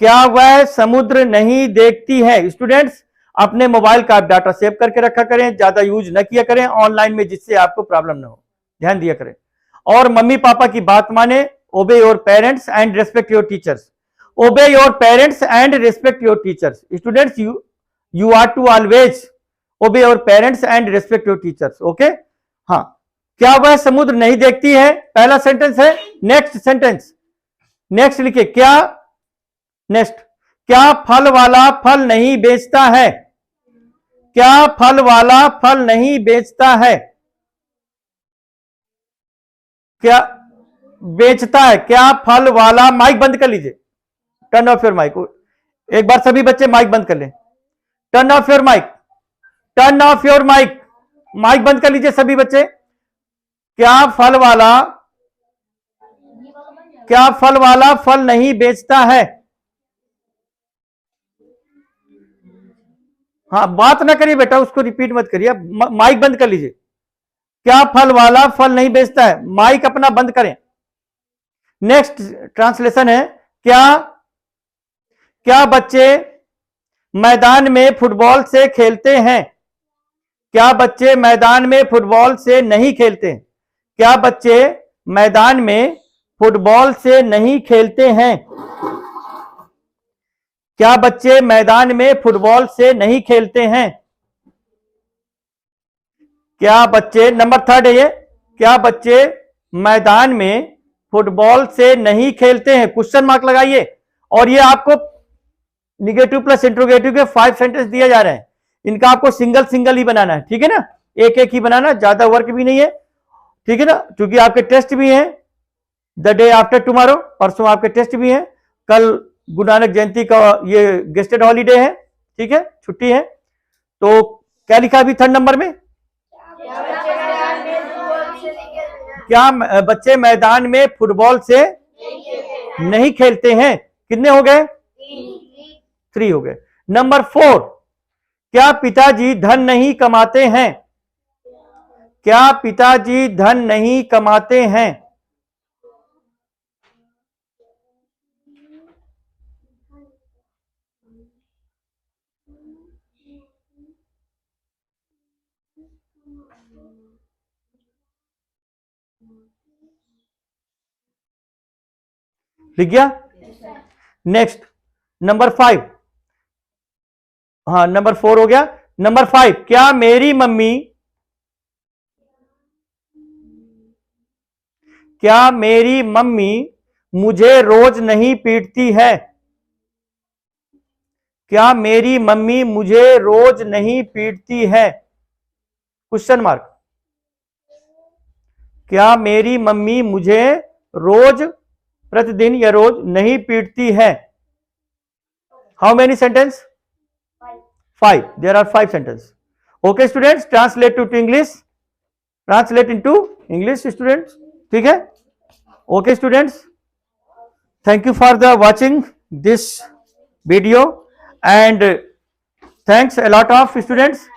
Speaker 1: क्या हुआ है? समुद्र नहीं देखती है। स्टूडेंट्स अपने मोबाइल का डाटा सेव करके रखा करें, ज्यादा यूज न किया करें ऑनलाइन में, जिससे आपको प्रॉब्लम ना हो, ध्यान दिया करें। और मम्मी पापा की बात माने, obey your parents and respect your teachers, obey your parents and respect your teachers. Students you are to always obey your parents and respect your teachers, okay. हाँ, क्या वह समुद्र नहीं देखती है, पहला सेंटेंस है। नेक्स्ट सेंटेंस, नेक्स्ट लिखिए, क्या, नेक्स्ट, क्या फल वाला फल नहीं बेचता है? क्या फल वाला फल नहीं बेचता है? क्या बेचता है? क्या फल वाला, माइक बंद कर लीजिए, टर्न ऑफ योर माइक। एक बार सभी बच्चे माइक बंद कर लें, turn off your mic, turn off your mic, mic बंद कर लीजिए सभी बच्चे। क्या फल वाला, क्या फल वाला फल नहीं बेचता है? हाँ, बात ना करिए बेटा, उसको रिपीट मत करिए, माइक बंद कर लीजिए। क्या फल वाला फल नहीं बेचता है? माइक अपना बंद करें। नेक्स्ट ट्रांसलेशन है, क्या बच्चे मैदान में फुटबॉल से खेलते हैं? क्या बच्चे मैदान में फुटबॉल से नहीं खेलते? क्या बच्चे मैदान में फुटबॉल से नहीं खेलते हैं? क्या बच्चे मैदान में फुटबॉल से नहीं खेलते हैं? क्या बच्चे, नंबर 3 है ये, क्या बच्चे मैदान में फुटबॉल से नहीं खेलते हैं? क्वेश्चन मार्क लगाइए। और ये आपको निगेटिव प्लस इंट्रोगेटिव के 5 सेंटेंस दिए जा रहे हैं, इनका आपको सिंगल सिंगल ही बनाना है, ठीक है ना, एक एक ही बनाना, ज्यादा वर्क भी नहीं है, ठीक है ना, क्योंकि आपके टेस्ट भी हैं द डे आफ्टर टुमारो, परसों आपके टेस्ट भी हैं, कल गुरु नानक जयंती का ये गेस्टेड हॉलीडे है, ठीक है, छुट्टी है। तो क्या लिखा अभी 3rd नंबर में? क्या बच्चे मैदान में फुटबॉल से नहीं खेलते हैं? कितने हो गए? 3 हो गए। नंबर 4, क्या पिताजी धन नहीं कमाते हैं? क्या पिताजी धन नहीं कमाते हैं? लिख गया? नेक्स्ट नंबर 5, हाँ नंबर 4 हो गया। नंबर 5, क्या मेरी मम्मी मुझे रोज नहीं पीटती है? क्या मेरी मम्मी मुझे रोज नहीं पीटती है? Question mark. क्या मेरी मम्मी मुझे रोज, प्रतिदिन या रोज नहीं पीटती है? How many sentence? 5. There are 5 sentences. Okay students, translate to English. Translate into English students. ठीक है? Okay students. Thank you for the watching this video and thanks a lot of students.